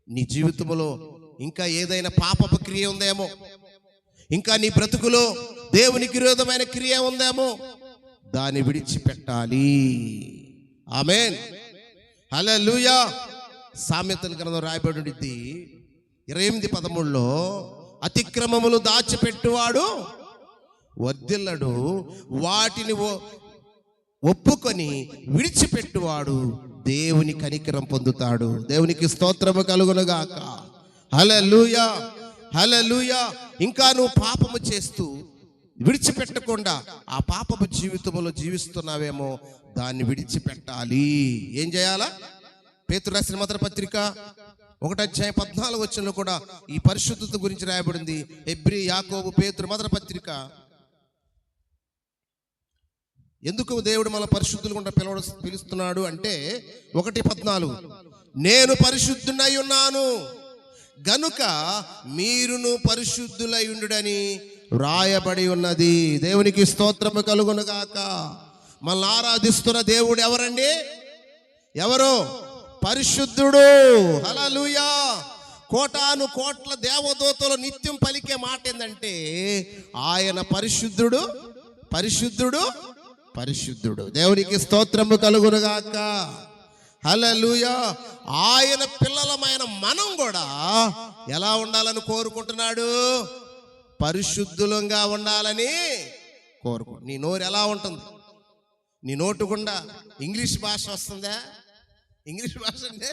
నీ జీవితంలో ఇంకా ఏదైనా పాపపు క్రియ ఉందేమో, ఇంకా నీ బ్రతుకులో దేవునికి విరోధమైన క్రియ ఉందేమో, దాన్ని విడిచిపెట్టాలి. ఆమేన్, హల్లెలూయా. సామెతల గ్రంథం రాయబడి ఉండిద్ది 28:13లో, అతిక్రమములు దాచిపెట్టువాడు వర్ధిల్లడు, వాటిని ఒప్పుకొని విడిచిపెట్టువాడు దేవుని కనికరం పొందుతాడు. దేవునికి స్తోత్రము కలుగును గాక. హల్లెలూయా, హల్లెలూయా. ఇంకా నువ్వు పాపము చేస్తూ విడిచిపెట్టకుండా ఆ పాపపు జీవితంలో జీవిస్తున్నావేమో, దాన్ని విడిచిపెట్టాలి. ఏం చేయాలా? పేతురు రాసిన మొదటి పత్రిక 1:14 కూడా ఈ పరిశుద్ధత గురించి రాయబడింది. హెబ్రీ, యాకోబు, పేతురు మొదటి పత్రిక. ఎందుకు దేవుడు మన పరిశుద్ధులు గుండా పిలుస్తున్నాడు అంటే 1:14, నేను పరిశుద్ధునై ఉన్నాను గనుక మీరును పరిశుద్ధులై ఉండుడని రాయబడి ఉన్నది. దేవునికి స్తోత్రము కలుగును గాక. మనల్ని ఆరాధిస్తున్న దేవుడు ఎవరండి? ఎవరు? పరిశుద్ధుడు. హల్లెలూయా. కోటాను కోట్ల దేవదూతలు నిత్యం పలికే మాట ఏంటంటే, ఆయన పరిశుద్ధుడు, పరిశుద్ధుడు, పరిశుద్ధుడు. దేవునికి స్తోత్రము కలుగును గాక. హల్లెలూయా. ఆయన పిల్లలమైన మనం కూడా ఎలా ఉండాలని కోరుకుంటున్నాడు? పరిశుద్ధులంగా ఉండాలని కోరుకుంటు. నీ నోరు ఎలా ఉంటుంది? నీ నోటు గుండా ఇంగ్లీష్ భాష వస్తుందా? ఇంగ్లీష్ భాష అంటే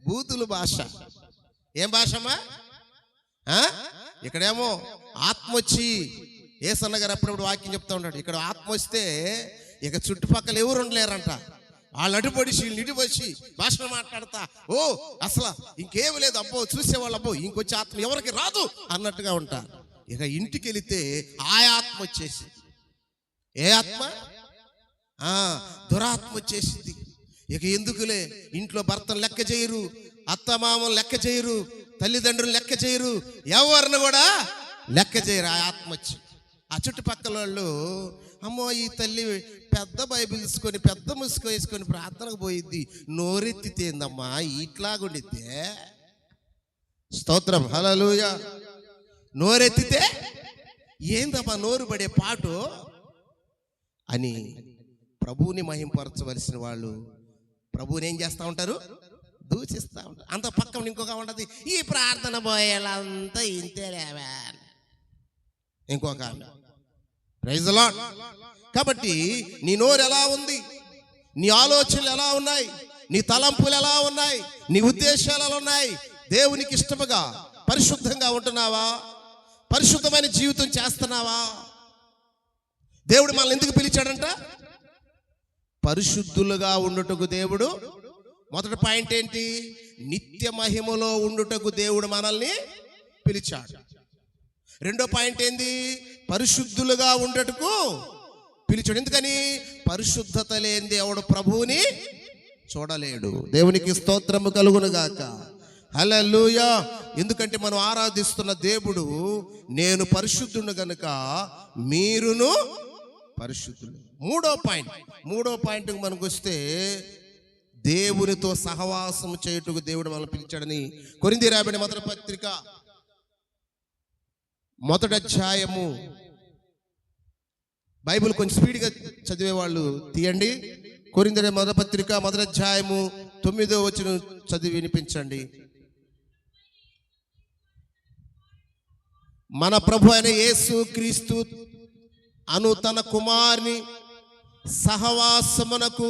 బూతులు భాష. ఏం భాషమ్మా? ఇక్కడేమో ఆత్మ వచ్చి, యేసన్న గారు అప్పుడప్పుడు వాక్యం చెప్తా ఉంటాడు, ఇక్కడ ఆత్మ వస్తే ఇక చుట్టుపక్కల ఎవరు ఉండలేరంట. వాళ్ళు అటుపడిచి వీళ్ళు ఇటుపడిచి భాషను మాట్లాడతా, ఓ అసలు ఇంకేమి లేదు, అబ్బో చూసేవాళ్ళు, అబ్బో ఇంకొచ్చి ఆత్మ ఎవరికి రాదు అన్నట్టుగా ఉంటారు. ఇక ఇంటికి వెళితే ఆ ఆత్మ వచ్చేసి, ఏ ఆత్మ? దురాత్మ వచ్చేసింది. ఇక ఎందుకులే, ఇంట్లో భర్తను లెక్క చేయరు, అత్తమామను లెక్క చేయరు, తల్లిదండ్రులు లెక్క చేయరు, ఎవరిని కూడా లెక్క చేయరు. ఆ ఆత్మ వచ్చి ఆ చుట్టుపక్కల వాళ్ళు, అమ్మో ఈ తల్లి పెద్ద బైబిల్ తీసుకొని పెద్ద ముసుగు వేసుకొని ప్రార్థనకు పోయిద్ది, నోరెత్తితేందమ్మా ఇట్లాగుండితే. స్తోత్రం, హల్లెలూయా. నోరెత్తితే ఏందమ్మా నోరు పడే పాటు అని ప్రభువుని మహింపరచవలసిన వాళ్ళు ప్రభువుని ఏం చేస్తూ ఉంటారు? దూషిస్తూ ఉంటారు. అంత పక్కన ఇంకొక ఉండదు, ఈ ప్రార్థన పోయేళ్ళంతా ఇంతేలేవా ఇంకొక ఆమె. Praise the lord. కాబట్టి నీ నోరు ఎలా ఉంది, నీ ఆలోచనలు ఎలా ఉన్నాయి, నీ తలంపులు ఎలా ఉన్నాయి, నీ ఉద్దేశాలు ఎలా ఉన్నాయి? దేవునికి ఇష్టముగా పరిశుద్ధంగా ఉంటున్నావా? పరిశుద్ధమైన జీవితం చేస్తున్నావా? దేవుడు మనల్ని ఎందుకు పిలిచాడంట? పరిశుద్ధులుగా ఉండుటకు దేవుడు. మొదటి పాయింట్ ఏంటి? నిత్య మహిమలో ఉండుటకు దేవుడు మనల్ని పిలిచాడు. రెండో పాయింట్ ఏంది? పరిశుద్ధులుగా ఉండటకు పిలిచాడు. ఎందుకని? పరిశుద్ధత లేని దేవుడు ప్రభువుని చూడలేడు. దేవునికి స్తోత్రము కలుగును గాక. హల్లెలూయా. ఎందుకంటే మనం ఆరాధిస్తున్న దేవుడు నేను పరిశుద్ధుడు గనుక మీరును పరిశుద్ధులు. మూడో పాయింట్ మనకు వస్తే, దేవునితో సహవాసం చేయుటకు దేవుడు మనల్ని పిలిచాడని కొరింథీ రాయబడిన మొదటి పత్రిక 1వ అధ్యాయము బైబిల్ కొంచెం స్పీడ్గా చదివే వాళ్ళు తీయండి. కొరింథీయుల మొదటి పత్రిక 1వ అధ్యాయము 9వ వచనం చదివి వినిపించండి. మన ప్రభు అయిన యేసు క్రీస్తు అను తన కుమారుని సహవాసమునకు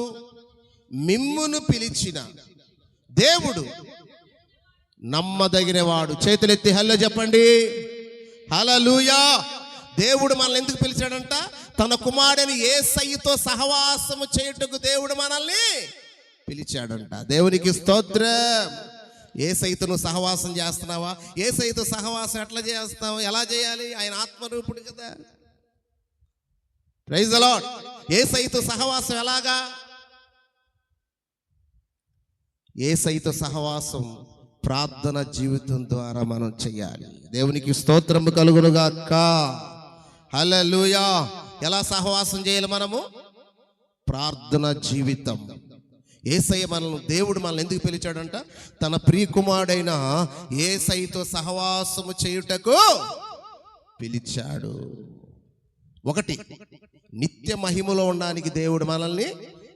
మిమ్మును పిలిచిన దేవుడు నమ్మదగినవాడు. చేతులెత్తి హల్లెలూయా చెప్పండి. హల్లెలూయా. దేవుడు మనల్ని ఎందుకు పిలిచాడంట? తన కుమారుని యేసయ్యతో సహవాసము చేయుటకు దేవుడు మనల్ని పిలిచాడంట. దేవునికి స్తోత్రం. యేసయ్యతో నువ్వు సహవాసం చేస్తున్నావా? యేసయ్యతో సహవాసం ఎట్లా చేస్తావు? ఎలా చేయాలి? ఆయన ఆత్మరూపుడు కదా. Praise the lord. యేసయ్యతో సహవాసం ఎలాగా? యేసయ్యతో సహవాసం ప్రార్థన జీవితం ద్వారా మనం చేయాలి. దేవునికి స్తోత్రము కలుగునుగాక. హల్లెలూయా. ఎలా సహవాసం చేయాలి మనము? ప్రార్థన జీవితం. యేసయ్య మనల్ని, దేవుడు మనల్ని ఎందుకు పిలిచాడంట? తన ప్రియకుమారుడైన యేసయ్యతో సహవాసము చేయుటకు పిలిచాడు. 1, నిత్య మహిమలో ఉండడానికి దేవుడు మనల్ని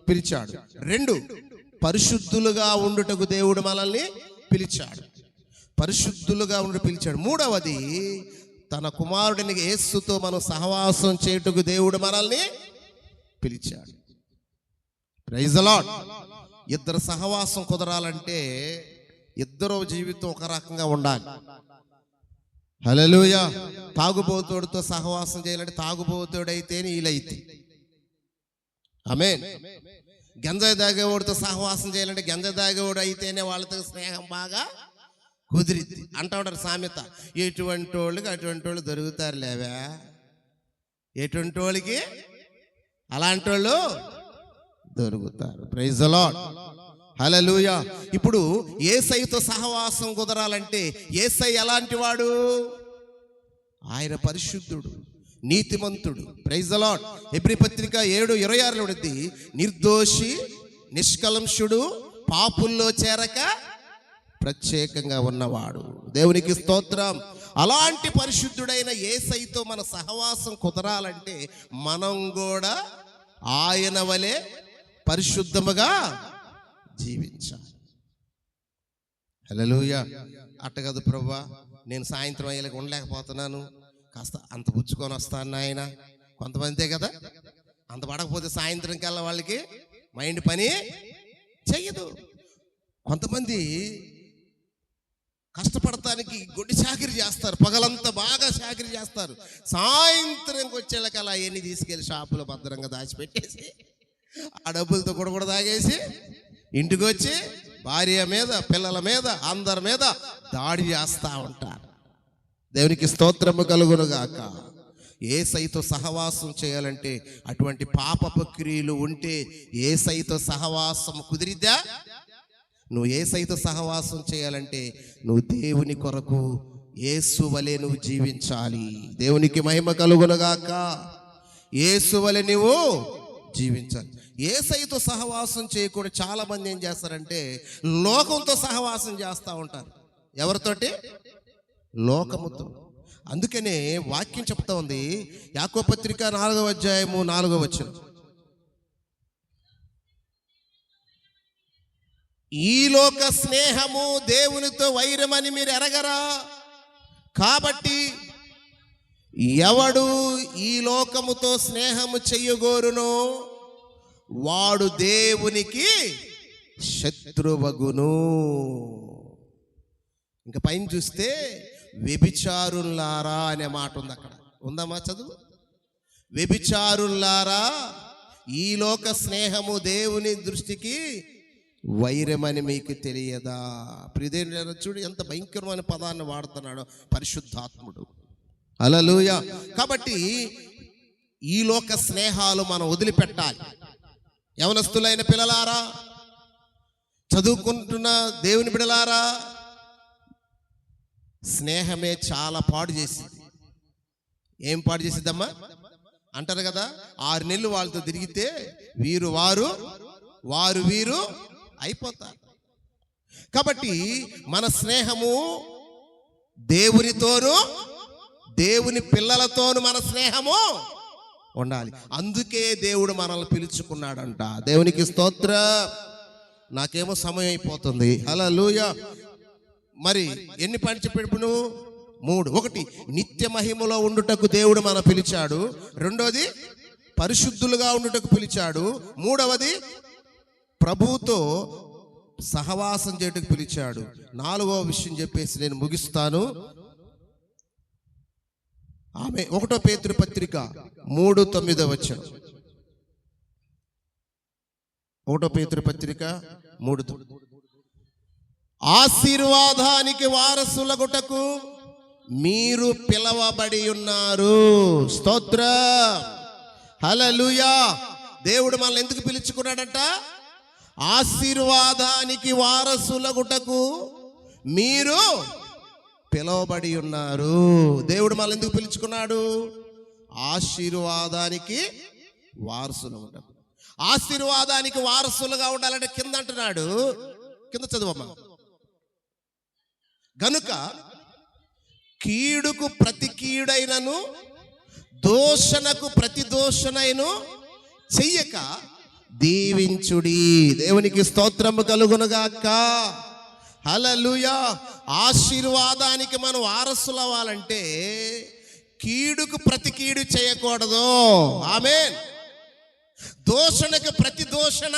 పిలిచాడు. 2, పరిశుద్ధులుగా ఉండుటకు దేవుడు మనల్ని పిలిచాడు. పరిశుద్ధులుగా ఉండి పిలిచాడు. 3వది, తన కుమారుడిని యేసుతో మనం సహవాసం చేయుటకు దేవుడు మనల్ని పిలిచాడు. Praise the lord. ఇద్దరు సహవాసం కుదరాలంటే ఇద్దరు జీవితం ఒక రకంగా ఉండాలి. హల్లెలూయా. తాగుబోతుడితో సహవాసం చేయాలంటే తాగుబోతుడైతే వీలైతే. ఆమేన్. గంజాయి తాగేవాడితో సహవాసం చేయాలంటే గంజాయి తాగేవాడు అయితేనే వాళ్ళతో స్నేహం బాగా కుదిరిద్ది. అంటా ఉంటారు సామెత, ఎటువంటి వాళ్ళకి అటువంటి వాళ్ళు దొరుకుతారు లేవా. ఎటువంటి వాళ్ళకి అలాంటి వాళ్ళు దొరుకుతారు. Praise the lord. హల్లెలూయా. ఇప్పుడు యేసయ్యతో సహవాసం కుదరాలంటే యేసయ్య ఎలాంటి వాడు? ఆయన పరిశుద్ధుడు, నీతిమంతుడు. Praise the lord. హెబ్రీ పత్రిక 7:26 ఉంది, నిర్దోషి, నిష్కలంషుడు, పాపుల్లో చేరక ప్రత్యేకంగా ఉన్నవాడు. దేవునికి స్తోత్రం. అలాంటి పరిశుద్ధుడైన యేసయ్యతో మన సహవాసం కుదరాలంటే మనం కూడా ఆయన వలె పరిశుద్ధముగా జీవించాలి. హల్లెలూయా. అట్టగదు ప్రభువా, నేను సాయంత్రం అయ్యేలాగా ఉండలేకపోతున్నాను, కాస్త అంత పుచ్చుకొని వస్తాను నాయన. కొంతమందే కదా, అంత పడకపోతే సాయంత్రం కల్లా వాళ్ళకి మైండ్ పని చెయ్యదు. కొంతమంది కష్టపడటానికి గొడ్డి చాకిరి చేస్తారు, పగలంతా బాగా చాకిరి చేస్తారు. సాయంత్రంకి వచ్చేళ్ళకల్లా అవన్నీ తీసుకెళ్ళి షాపులో భద్రంగా దాచిపెట్టేసి ఆ డబ్బులతో కూడా తాగేసి ఇంటికి వచ్చి భార్య మీద, పిల్లల మీద, అందరి మీద దాడి చేస్తూ ఉంటారు. దేవునికి స్తోత్రము కలుగునుగాక. యేసయ్యతో సహవాసం చేయాలంటే అటువంటి పాపపు క్రియలు ఉంటే యేసయ్యతో సహవాసం కుదిరిద్దా? నువ్వు యేసయ్యతో సహవాసం చేయాలంటే నువ్వు దేవుని కొరకు యేసు వలె నువ్వు జీవించాలి. దేవునికి మహిమ కలుగునుగాక. యేసు వలె నువ్వు జీవించాలి. యేసయ్యతో సహవాసం చేయకుండా చాలా మంది ఏం చేస్తారంటే లోకంతో సహవాసం చేస్తూ ఉంటారు. ఎవరితోటి? లోకముతో. అందుకనే వాక్యం చెప్తా ఉంది, యాకోబు పత్రిక 4వ అధ్యాయము 4వ వచనం, ఈ లోక స్నేహము దేవునితో వైరమని మీరు ఎరగరా? కాబట్టి ఎవడు ఈ లోకముతో స్నేహము చెయ్యగోరునో వాడు దేవునికి శత్రువగును. ఇంకా పైన చూస్తే వ్యభిచారులారా అనే మాట ఉంది. అక్కడ ఉందమ్మా, చదువు. వ్యభిచారులారా, ఈ లోక స్నేహము దేవుని దృష్టికి వైరమని మీకు తెలియదా? ప్రియదేవుని చూడు ఎంత భయంకరమైన పదాన్ని వాడుతున్నాడో పరిశుద్ధాత్ముడు. హల్లెలూయా. కాబట్టి ఈ లోక స్నేహాలు మనం వదిలిపెట్టాలి. యవనస్తులైన పిల్లలారా, చదువుకుంటున్న దేవుని బిడలారా, స్నేహమే చాలా పాడు చేసింది. ఏం పాడు చేసిద్దమ్మా అంటారు కదా, 6 నెలలు వాళ్ళతో తిరిగితే వీరు వారు, వారు వీరు అయిపోతారు. కాబట్టి మన స్నేహము దేవునితోనూ దేవుని పిల్లలతోనూ మన స్నేహము ఉండాలి. అందుకే దేవుడు మనల్ని పిలుచుకున్నాడంట. దేవునికి స్తోత్రం. నాకేమో సమయం అయిపోతుంది. హల్లెలూయా. మరి ఎన్ని పని చెప్పాడు నువ్వు? 3. 1, నిత్య మహిమలో ఉండుటకు దేవుడు మన పిలిచాడు. 2, పరిశుద్ధులుగా ఉండుటకు పిలిచాడు. 3, ప్రభువుతో సహవాసం చేయటకు పిలిచాడు. 4వ విషయం చెప్పేసి నేను ముగిస్తాను. ఆమె 1 పేతురు పత్రిక 3:9. 1 పేతురు పత్రిక 3:9. ఆశీర్వాదానికి వారసులగుటకు మీరు పిలవబడి ఉన్నారు. స్తోత్రం. హల్లెలూయా. దేవుడు మనల్ని ఎందుకు పిలుచుకున్నాడంట? ఆశీర్వాదానికి వారసులగుటకు మీరు పిలవబడి ఉన్నారు. దేవుడు మనల్ని ఎందుకు పిలుచుకున్నాడు? ఆశీర్వాదానికి వారసులు ఉంటారు. ఆశీర్వాదానికి వారసులుగా ఉండాలంటే కింద అంటున్నాడు, కింద చదువమ్మా. గనుక కీడుకు ప్రతి కీడైనను దోషణకు ప్రతి దోషణైను చెయ్యక దీవించుడి. దేవునికి స్తోత్రము కలుగునుగాక. హల్లెలూయా. ఆశీర్వాదానికి మనం వారసులు అవ్వాలంటే కీడుకు ప్రతి కీడు చేయకూడదు. ఆమేన్. దోషణకు ప్రతి దోషణ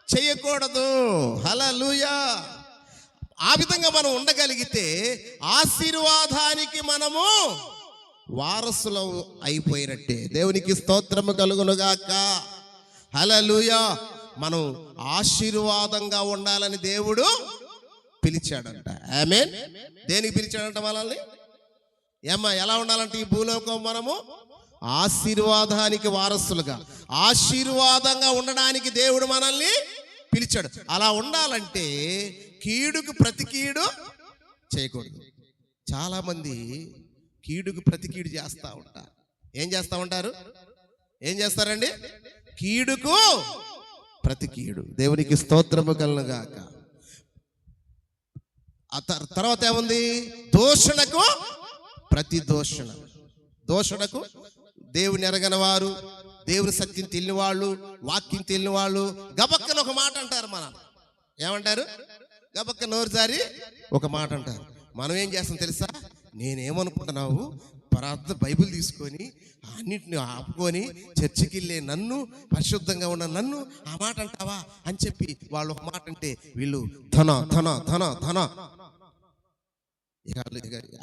చేయకూడదు. హల్లెలూయా. ఆ విధంగా మనం ఉండగలిగితే ఆశీర్వాదానికి మనము వారసులు అయిపోయినట్టే. దేవునికి స్తోత్రము కలుగునుగాక. హల్లెలూయా. మనం ఆశీర్వాదంగా ఉండాలని దేవుడు పిలిచాడంట. ఆమేన్. దేనికి పిలిచాడంట మనల్ని? ఏమ్మా, ఎలా ఉండాలంటే ఈ భూలోకం మనము ఆశీర్వాదానికి వారసులుగా, ఆశీర్వాదంగా ఉండడానికి దేవుడు మనల్ని పిలిచాడు. అలా ఉండాలంటే కీడుకు ప్రతి కీడు చేయకూడదు. చాలామంది కీడుకు ప్రతి కీడు చేస్తూ ఉంటారు. ఏం చేస్తూ ఉంటారు? ఏం చేస్తారండి? కీడుకు ప్రతి కీడు. దేవునికి స్తోత్రము కలుగునుగాక. ఆ తర్వాత ఏముంది? దోషణకు ప్రతి దోషణ. దోషణకు దేవుని ఎరగని వారు, దేవుని సత్యం తెలియని వాళ్ళు, వాక్యం తెలియని వాళ్ళు గబక్కన ఒక మాట అంటారు. మనం ఏమంటారు? గబక్క నోరు జారి ఒక మాట అంటారు. మనం ఏం చేస్తాం తెలుసా? నేనేమనుకుంటున్నావు, ప్రార్థన బైబిల్ తీసుకొని అన్నింటిని ఆపుకొని చర్చికి వెళ్ళే నన్ను, పరిశుద్ధంగా ఉన్న నన్ను ఆ మాట అంటావా అని చెప్పి వాళ్ళు ఒక మాట అంటే వీళ్ళు ధన ధన ధన ధన ఇక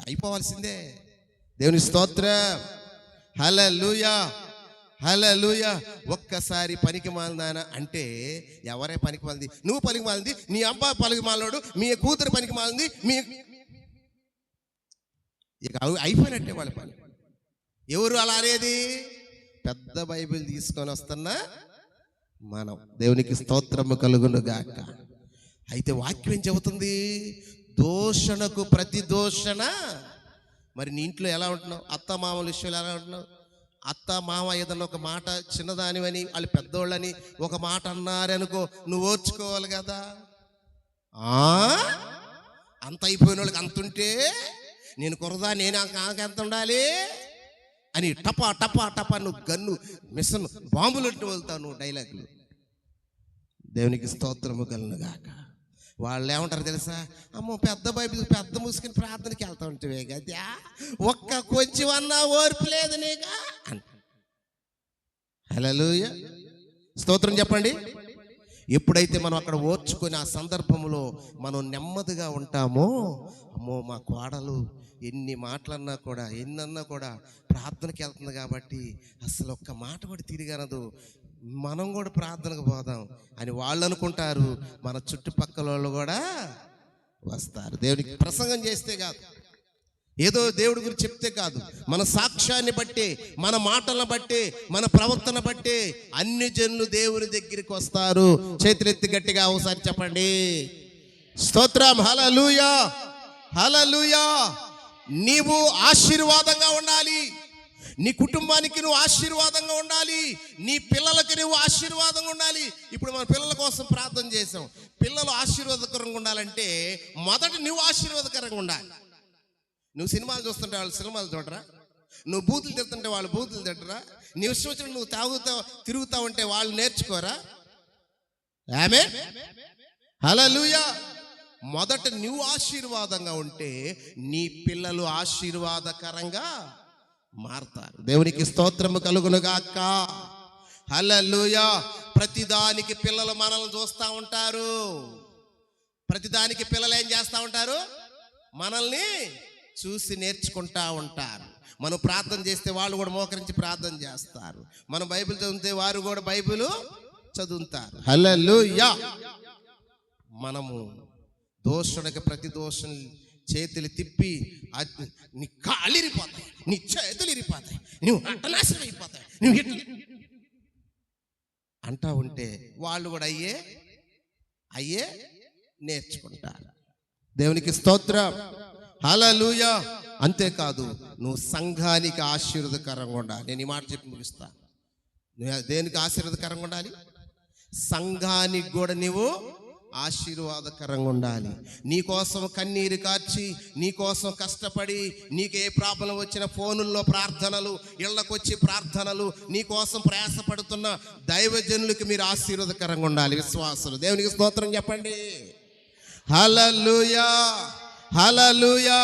అయిపోవాల్సిందే. దేవుని స్తోత్రం. హల్లెలూయా. హల్లెలూయా. ఒక్కసారి పనికి మాలిన అంటే ఎవరే పనికి మాలింది? నువ్వు పనికి మాలింది, నీ అబ్బాయి పనికి మాలినాడు, మీ కూతురు పనికి మాలింది, మీ ఇక అయిపోయినట్టే వాళ్ళ పని. ఎవరు అలా అనేది? పెద్ద బైబిల్ తీసుకొని వస్తున్నా మనం. దేవునికి స్తోత్రము కలుగునుగాక. అయితే వాక్యం చెబుతుంది దోషణకు ప్రతి దోషణ. మరి నీ ఇంట్లో ఎలా ఉంటున్నావు? అత్త మామల విషయంలో ఎలా ఉంటున్నావు? అత్త మామ ఏదన్నా ఒక మాట చిన్నదానివని వాళ్ళు పెద్దోళ్ళని ఒక మాట అన్నారనుకో, నువ్వు ఓర్చుకోవాలి కదా. అంత అయిపోయిన వాళ్ళకి అంతుంటే నేను కురదా, నేను ఎంత ఉండాలి అని టపా టపా టపా నువ్వు గన్ను మిషన్ బాంబులు అంటూ వెళ్తావు నువ్వు డైలాగులు. దేవునికి స్తోత్రము కలుగునుగాక. వాళ్ళు ఏమంటారు తెలుసా? అమ్మో పెద్ద బైబిల్ పెద్ద మూసుకుని ప్రార్థనకి వెళ్తా ఉంటే కదా, ఒక్క కొంచెం అన్నా ఓర్పు లేదు నీగా అంట. హల్లెలూయా. స్తోత్రం చెప్పండి. ఎప్పుడైతే మనం అక్కడ ఓర్చుకొని ఆ సందర్భంలో మనం నెమ్మదిగా ఉంటామో, అమ్మో మా కోడలు ఎన్ని మాటలన్నా కూడా, ఎన్నన్నా కూడా ప్రార్థనకి వెళ్తుంది కాబట్టి అసలు ఒక్క మాట కూడా తిరిగనదు, మనం కూడా ప్రార్థనకు పోదాం అని వాళ్ళు అనుకుంటారు. మన చుట్టుపక్కల వాళ్ళు కూడా వస్తారు. దేవునికి ప్రసంగం చేస్తే కాదు, ఏదో దేవుడి గురించి చెప్తే కాదు, మన సాక్ష్యాన్ని బట్టి, మన మాటలను బట్టి, మన ప్రవర్తన బట్టి అన్ని జనులు దేవుని దగ్గరికి వస్తారు. చేతులెత్తి గట్టిగా ఒకసారి చెప్పండి స్తోత్రం. హల్లెలూయా. హల్లెలూయా. నీవు ఆశీర్వాదంగా ఉండాలి. నీ కుటుంబానికి నువ్వు ఆశీర్వాదంగా ఉండాలి. నీ పిల్లలకి నువ్వు ఆశీర్వాదంగా ఉండాలి. ఇప్పుడు మన పిల్లల కోసం ప్రార్థన చేసాం. పిల్లలు ఆశీర్వాదకరంగా ఉండాలంటే మొదట నువ్వు ఆశీర్వాదకరంగా ఉండాలి. నువ్వు సినిమాలు చూస్తుంటే వాళ్ళు సినిమాలు చూడరా? నువ్వు బూతులు తిడుతుంటే వాళ్ళు బూతులు తిట్టరా? నీ ఇష్టం వచ్చిన నువ్వు తిరుగుతా ఉంటే వాళ్ళు నేర్చుకోరా? ఆమేన్. హల్లెలూయా. మొదట నువ్వు ఆశీర్వాదంగా ఉంటే నీ పిల్లలు ఆశీర్వాదకరంగా మారతారు. దేవునికి స్తోత్రము కలుగునుగాక. హల్లెలూయా. ప్రతిదానికి పిల్లలు మనల్ని చూస్తూ ఉంటారు. ప్రతిదానికి పిల్లలు ఏం చేస్తూ ఉంటారు? మనల్ని చూసి నేర్చుకుంటా ఉంటారు. మనం ప్రార్థన చేస్తే వాళ్ళు కూడా మోకరించి ప్రార్థన చేస్తారు. మనం బైబిల్ చదివితే వారు కూడా బైబిల్ చదువుతారు. హల్లెలూయా. మనము దోషుడికి ప్రతి దోషం చేతులు తిప్పి నీ కాళ్ళు ఇరిపోతాయి, నీ చేతులు ఇరిపోతాయి, నువ్వు నాశనం అయిపోతాయి, నువ్వు అంటా ఉంటే వాళ్ళు కూడా అయ్యే నేర్చుకుంటారు. దేవునికి స్తోత్రం. హల్లెలూయా. అంతేకాదు, నువ్వు సంఘానికి ఆశీర్వాదకరంగా ఉండాలి. నేను ఈ మాట చెప్పి ముగిస్తా. నువ్వు దేనికి ఆశీర్వాదకరంగా ఉండాలి? సంఘానికి కూడా నీవు ఆశీర్వాదకరంగా ఉండాలి. నీకోసం కన్నీరు కార్చి, నీకోసం కష్టపడి, నీకు ఏ ప్రాబ్లం వచ్చిన ఫోనుల్లో ప్రార్థనలు, ఇళ్ళకొచ్చి ప్రార్థనలు, నీకోసం ప్రయాసపడుతున్న దైవజనులకి మీరు ఆశీర్వాదకరంగా ఉండాలి. విశ్వాసులు దేవునికి స్తోత్రం చెప్పండి. హల్లెలూయా. హల్లెలూయా.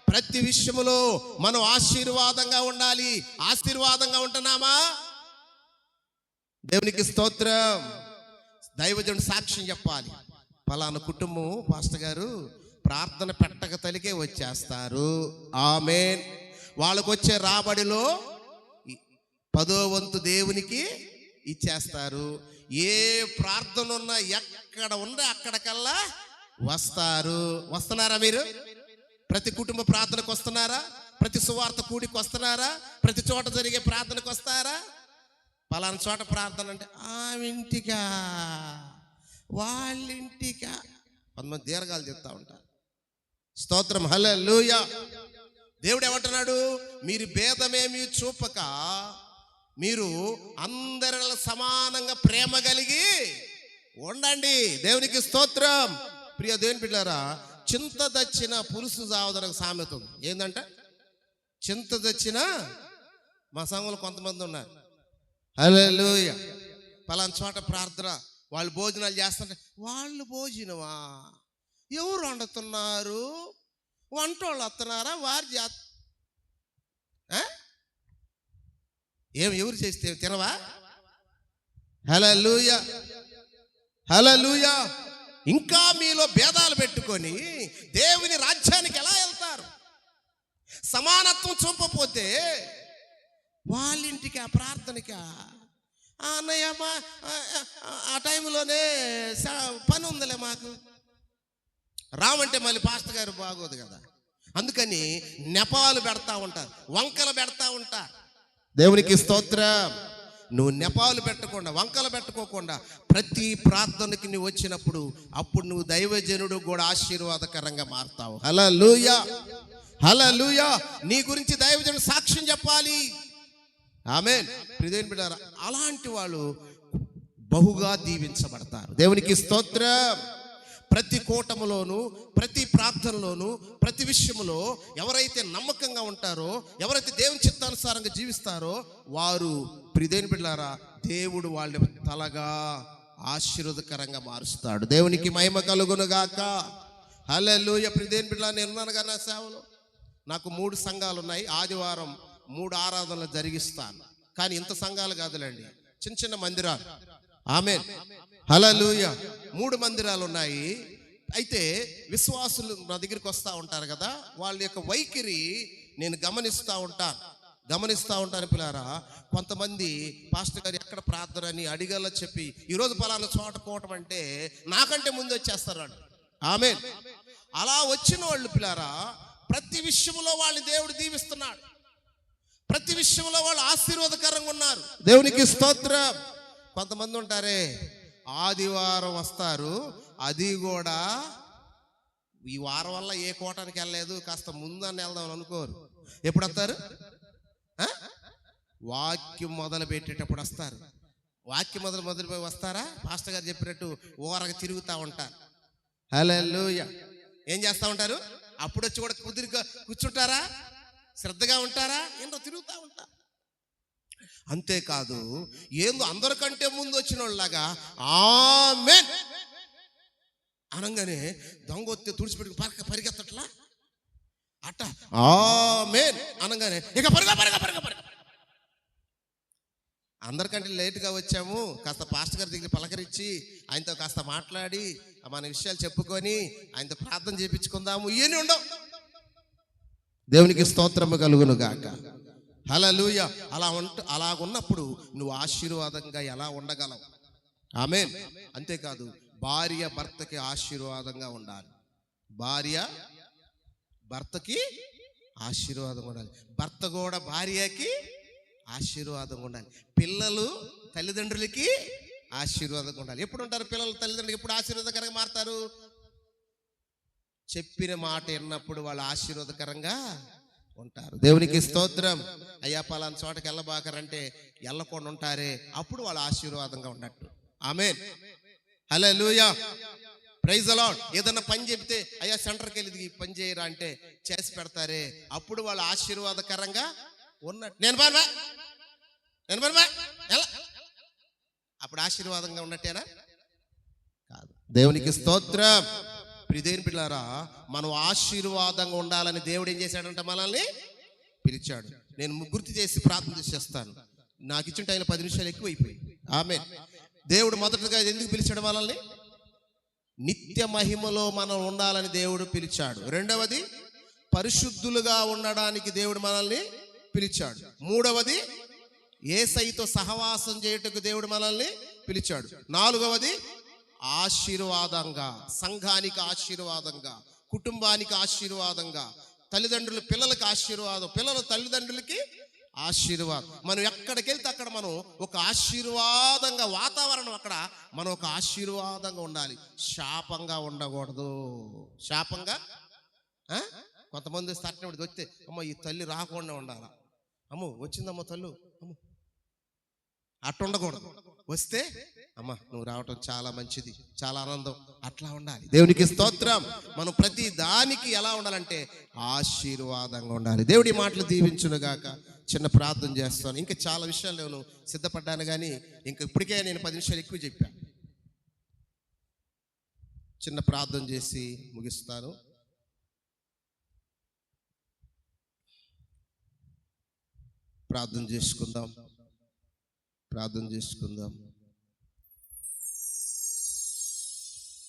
ప్రతి విషయములో మనం ఆశీర్వాదంగా ఉండాలి. ఆశీర్వాదంగా ఉంటున్నామా? దేవునికి స్తోత్రం. దైవజనుడు సాక్ష్యం చెప్పాలి. పలానా కుటుంబం పాస్టర్ గారు ప్రార్థన పెట్టక తలికే వచ్చేస్తారు. ఆమేన్. వాళ్ళకు వచ్చే రాబడిలో 10వ వంతు దేవునికి ఇచ్చేస్తారు. ఏ ప్రార్థన ఉన్నా ఎక్కడ ఉందా అక్కడికల్లా వస్తారు. వస్తున్నారా మీరు? ప్రతి కుటుంబ ప్రార్థనకు వస్తున్నారా? ప్రతి సువార్త కూడికి వస్తున్నారా? ప్రతి చోట జరిగే ప్రార్థనకు వస్తారా? పలానా చోట ప్రార్థన అంటే ఇంటికా వాళ్ళింటికా కొంతమంది దీర్ఘాలు చెప్తా ఉంటారు. స్తోత్రం. హల్లెలూయా. దేవుడు ఏమంటున్నాడు? మీరు భేదమేమి చూపక మీరు అందరిలో సమానంగా ప్రేమ కలిగి ఉండండి. దేవునికి స్తోత్రం. ప్రియ దేవుని బిడ్డలారా, చింత దచ్చిన పులుసు చావదనకు సామెత ఉంది. ఏంటంటే చింత దచ్చిన మా సంఘంలో కొంతమంది ఉన్నారు. హల్లెలూయా. పలానా చోట ప్రార్థన, వాళ్ళు భోజనాలు చేస్తుంటే వాళ్ళు భోజనమా? ఎవరు వండుతున్నారు? వంట వాళ్ళు వస్తున్నారా? వారు ఎవరు చేస్తే తినవా? హల్లెలూయా. హల్లెలూయా. ఇంకా మీలో భేదాలు పెట్టుకొని దేవుని రాజ్యానికి ఎలా వెళ్తారు? సమానత్వం చూపపోతే వాళ్ళింటికి ఆ ప్రార్థనకి అన్నయ్య ఆ టైంలోనే పని ఉందిలే మాకు రావంటే మళ్ళీ పాస్టర్ గారు బాగోదు కదా. అందుకని నెపాలు పెడతా ఉంటారు, వంకలు పెడతా ఉంటారు. దేవునికి స్తోత్రం. నువ్వు నెపాలు పెట్టకుండా, వంకలు పెట్టుకోకుండా ప్రతి ప్రార్థనకి నువ్వు వచ్చినప్పుడు అప్పుడు నువ్వు దైవజనుడు కూడా ఆశీర్వాదకరంగా మారుతావు. హల్లెలూయా. హల్లెలూయా. నీ గురించి దైవజనుడు సాక్ష్యం చెప్పాలి. ఆమేన్. ప్రియదేవుని బిడ్డలారా, అలాంటి వాళ్ళు బహుగా దీవించబడతారు. దేవునికి స్తోత్రం. ప్రతి కూటములోను, ప్రతి ప్రార్థనలోను, ప్రతి విషయంలో ఎవరైతే నమ్మకంగా ఉంటారో, ఎవరైతే దేవుని చిత్తానుసారంగా జీవిస్తారో వారు ప్రియదేవుని బిడ్డలారా దేవుడు వాళ్ళ తలగా ఆశీర్వాదకరంగా మారుస్తాడు. దేవునికి మహిమ కలుగును గాక. హల్లెలూయా. ప్రియదేవుని బిడ్డలారా, నేను ఉన్నాను కదా నా సేవలో. నాకు 3 సంఘాలు ఉన్నాయి. ఆదివారం 3 ఆరాధనలు జరిగిస్తాను. కానీ ఇంత సంఘాలు కాదులేండి, చిన్న చిన్న మందిరాలు. ఆమేన్. హల్లెలూయా. 3 మందిరాలు ఉన్నాయి. అయితే విశ్వాసులు నా దగ్గరికి వస్తూ ఉంటారు కదా, వాళ్ళ యొక్క వైఖరి నేను గమనిస్తూ ఉంటాను పిల్లారా. కొంతమంది పాస్టర్ గారు ఎక్కడ ప్రార్థన అని అడిగేలా చెప్పి ఈరోజు పలానా చోట కోవటం అంటే నాకంటే ముందు వచ్చేస్తారు. ఆమేన్. అలా వచ్చిన వాళ్ళు పిల్లారా ప్రతి విషయంలో వాళ్ళు దేవుడు దీవిస్తున్నాడు. ప్రతి విషయంలో వాళ్ళు ఆశీర్వాదకరంగా ఉన్నారు. దేవునికి స్తోత్రం. కొంతమంది ఉంటారే ఆదివారం వస్తారు, అది కూడా ఈ వారం వల్ల ఏ కోటానికి వెళ్ళలేదు, కాస్త ముందని వెళ్దాం అనుకోరు. ఎప్పుడు వస్తారు? వాక్యం మొదలు పెట్టేటప్పుడు వస్తారు. వాక్యం మొదలుపోయి వస్తారా? పాస్టర్ గారు చెప్పినట్టు ఓరగా తిరుగుతూ ఉంటారు. హల్లెలూయా. ఏం చేస్తూ ఉంటారు? అప్పుడు వచ్చి కూడా కుదిరిగా కూర్చుంటారా? శ్రద్ధగా ఉంటారా? ఏంటో తిరుగుతూ ఉంటారు. అంతేకాదు ఏందో అందరికంటే ముందు వచ్చిన వాళ్ళలాగా ఆమేన్ అనగానే దొంగ వస్తే తుడిచిపెట్టుకు పరిగెత్తట్లా అట్ట ఆమేన్ అనగానే ఇక పరుగా అందరికంటే లేటుగా వచ్చాము, కాస్త పాస్టర్ గారి దగ్గర పలకరించి ఆయనతో కాస్త మాట్లాడి మన విషయాలు చెప్పుకొని ఆయనతో ప్రార్థన చేయించుకుందాము, ఇవన్నీ ఉండవు. దేవునికి స్తోత్రము కలుగును గాక. హల్లెలూయా. అలాగున్నప్పుడు నువ్వు ఆశీర్వాదంగా ఎలా ఉండగలవు? ఆమేన్. అంతేకాదు భార్య భర్తకి ఆశీర్వాదంగా ఉండాలి. భార్య భర్తకి ఆశీర్వాదంగా ఉండాలి. భర్త కూడా భార్యకి ఆశీర్వాదంగా ఉండాలి. పిల్లలు తల్లిదండ్రులకి ఆశీర్వాదంగా ఉండాలి. ఎప్పుడు ఉంటారు పిల్లలు తల్లిదండ్రులకి? ఎప్పుడు ఆశీర్వాదకరంగా మారుతారు? చెప్పిన మాట విన్నప్పుడు వాళ్ళు ఆశీర్వాదకరంగా ఉంటారు. దేవునికి స్తోత్రం. అయ్యా పలానా చోటకి వెళ్ళబాకరంటే వెళ్ళకుండా ఉంటారే, అప్పుడు వాళ్ళు ఆశీర్వాదంగా ఉన్నట్టు. Amen. Hallelujah. Praise the lord. ఏదన్నా పని చెప్తే అయ్యా సెంటర్కి వెళ్ళి ఈ పని చేయరా అంటే చేసి పెడతారే, అప్పుడు వాళ్ళు ఆశీర్వాదకరంగా ఉన్నట్టు. నేను అప్పుడు ఆశీర్వాదంగా ఉన్నట్టేనా? కాదు. దేవునికి స్తోత్రం. ప్రియదేవుని బిడ్డలారా, మనం ఆశీర్వాదంగా ఉండాలని దేవుడు ఏం చేశాడంట? మనల్ని పిలిచాడు. నేను గుర్తు చేసి ప్రార్థన చేస్తాను. నాకు ఇచ్చిన టైంలో 10 నిమిషాలు ఎక్కువైపోయి. ఆమేన్. దేవుడు మొదటగా ఎందుకు పిలిచాడు మనల్ని? నిత్య మహిమలో మనం ఉండాలని దేవుడు పిలిచాడు. రెండవది పరిశుద్ధులుగా ఉండడానికి దేవుడు మనల్ని పిలిచాడు. మూడవది యేసయ్యతో సహవాసం చేయుటకు దేవుడు మనల్ని పిలిచాడు. నాలుగవది ఆశీర్వాదంగా, సంఘానికి ఆశీర్వాదంగా, కుటుంబానికి ఆశీర్వాదంగా, తల్లిదండ్రులు పిల్లలకి ఆశీర్వాదం, పిల్లలు తల్లిదండ్రులకి ఆశీర్వాదం. మనం ఎక్కడికి వెళ్తే అక్కడ మనం ఒక ఆశీర్వాదంగా, వాతావరణం అక్కడ మనం ఒక ఆశీర్వాదంగా ఉండాలి. శాపంగా ఉండకూడదు. శాపంగా కొంతమంది తట్టినప్పుడు వస్తే అమ్మ ఈ తల్లి రాకుండా ఉండాలా, అమ్మో వచ్చిందమ్మ తల్లు, అమ్మ అట్ట ఉండకూడదు. వస్తే అమ్మ నువ్వు రావటం చాలా మంచిది, చాలా ఆనందం, అట్లా ఉండాలి. దేవునికి స్తోత్రం. మనం ప్రతి దానికి ఎలా ఉండాలంటే ఆశీర్వాదంగా ఉండాలి. దేవుడి మాటలు దీవించునుగాక. చిన్న ప్రార్థన చేస్తాను. ఇంకా చాలా విషయాలు నేను సిద్ధపడ్డాను, కానీ ఇంకా ఇప్పటికే నేను 10 నిమిషాలు ఎక్కువ చెప్పాను. చిన్న ప్రార్థన చేసి ముగిస్తాను. ప్రార్థన చేసుకుందాం.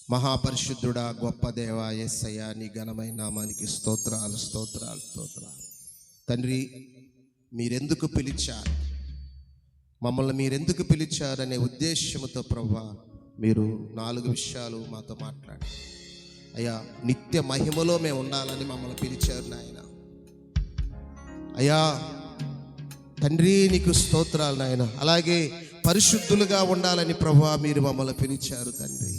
మహాపరిశుద్ధుడా, గొప్ప దేవ యేసయ్యా, నీ ఘనమైన నామానికి స్తోత్రాలు. తండ్రి, మీరెందుకు పిలిచారు, మమ్మల్ని మీరెందుకు పిలిచారనే ఉద్దేశంతో ప్రభువా మీరు 4 విషయాలు మాతో మాట్లాడారు. అయ్యా, నిత్య మహిమలో మేము ఉండాలని మమ్మల్ని పిలిచారు నాయన. అయ్యా తండ్రి, నీకు స్తోత్రాలు నాయన. అలాగే పరిశుద్ధులుగా ఉండాలని ప్రభువా మీరు మమ్మల్ని పిలిచారు తండ్రి.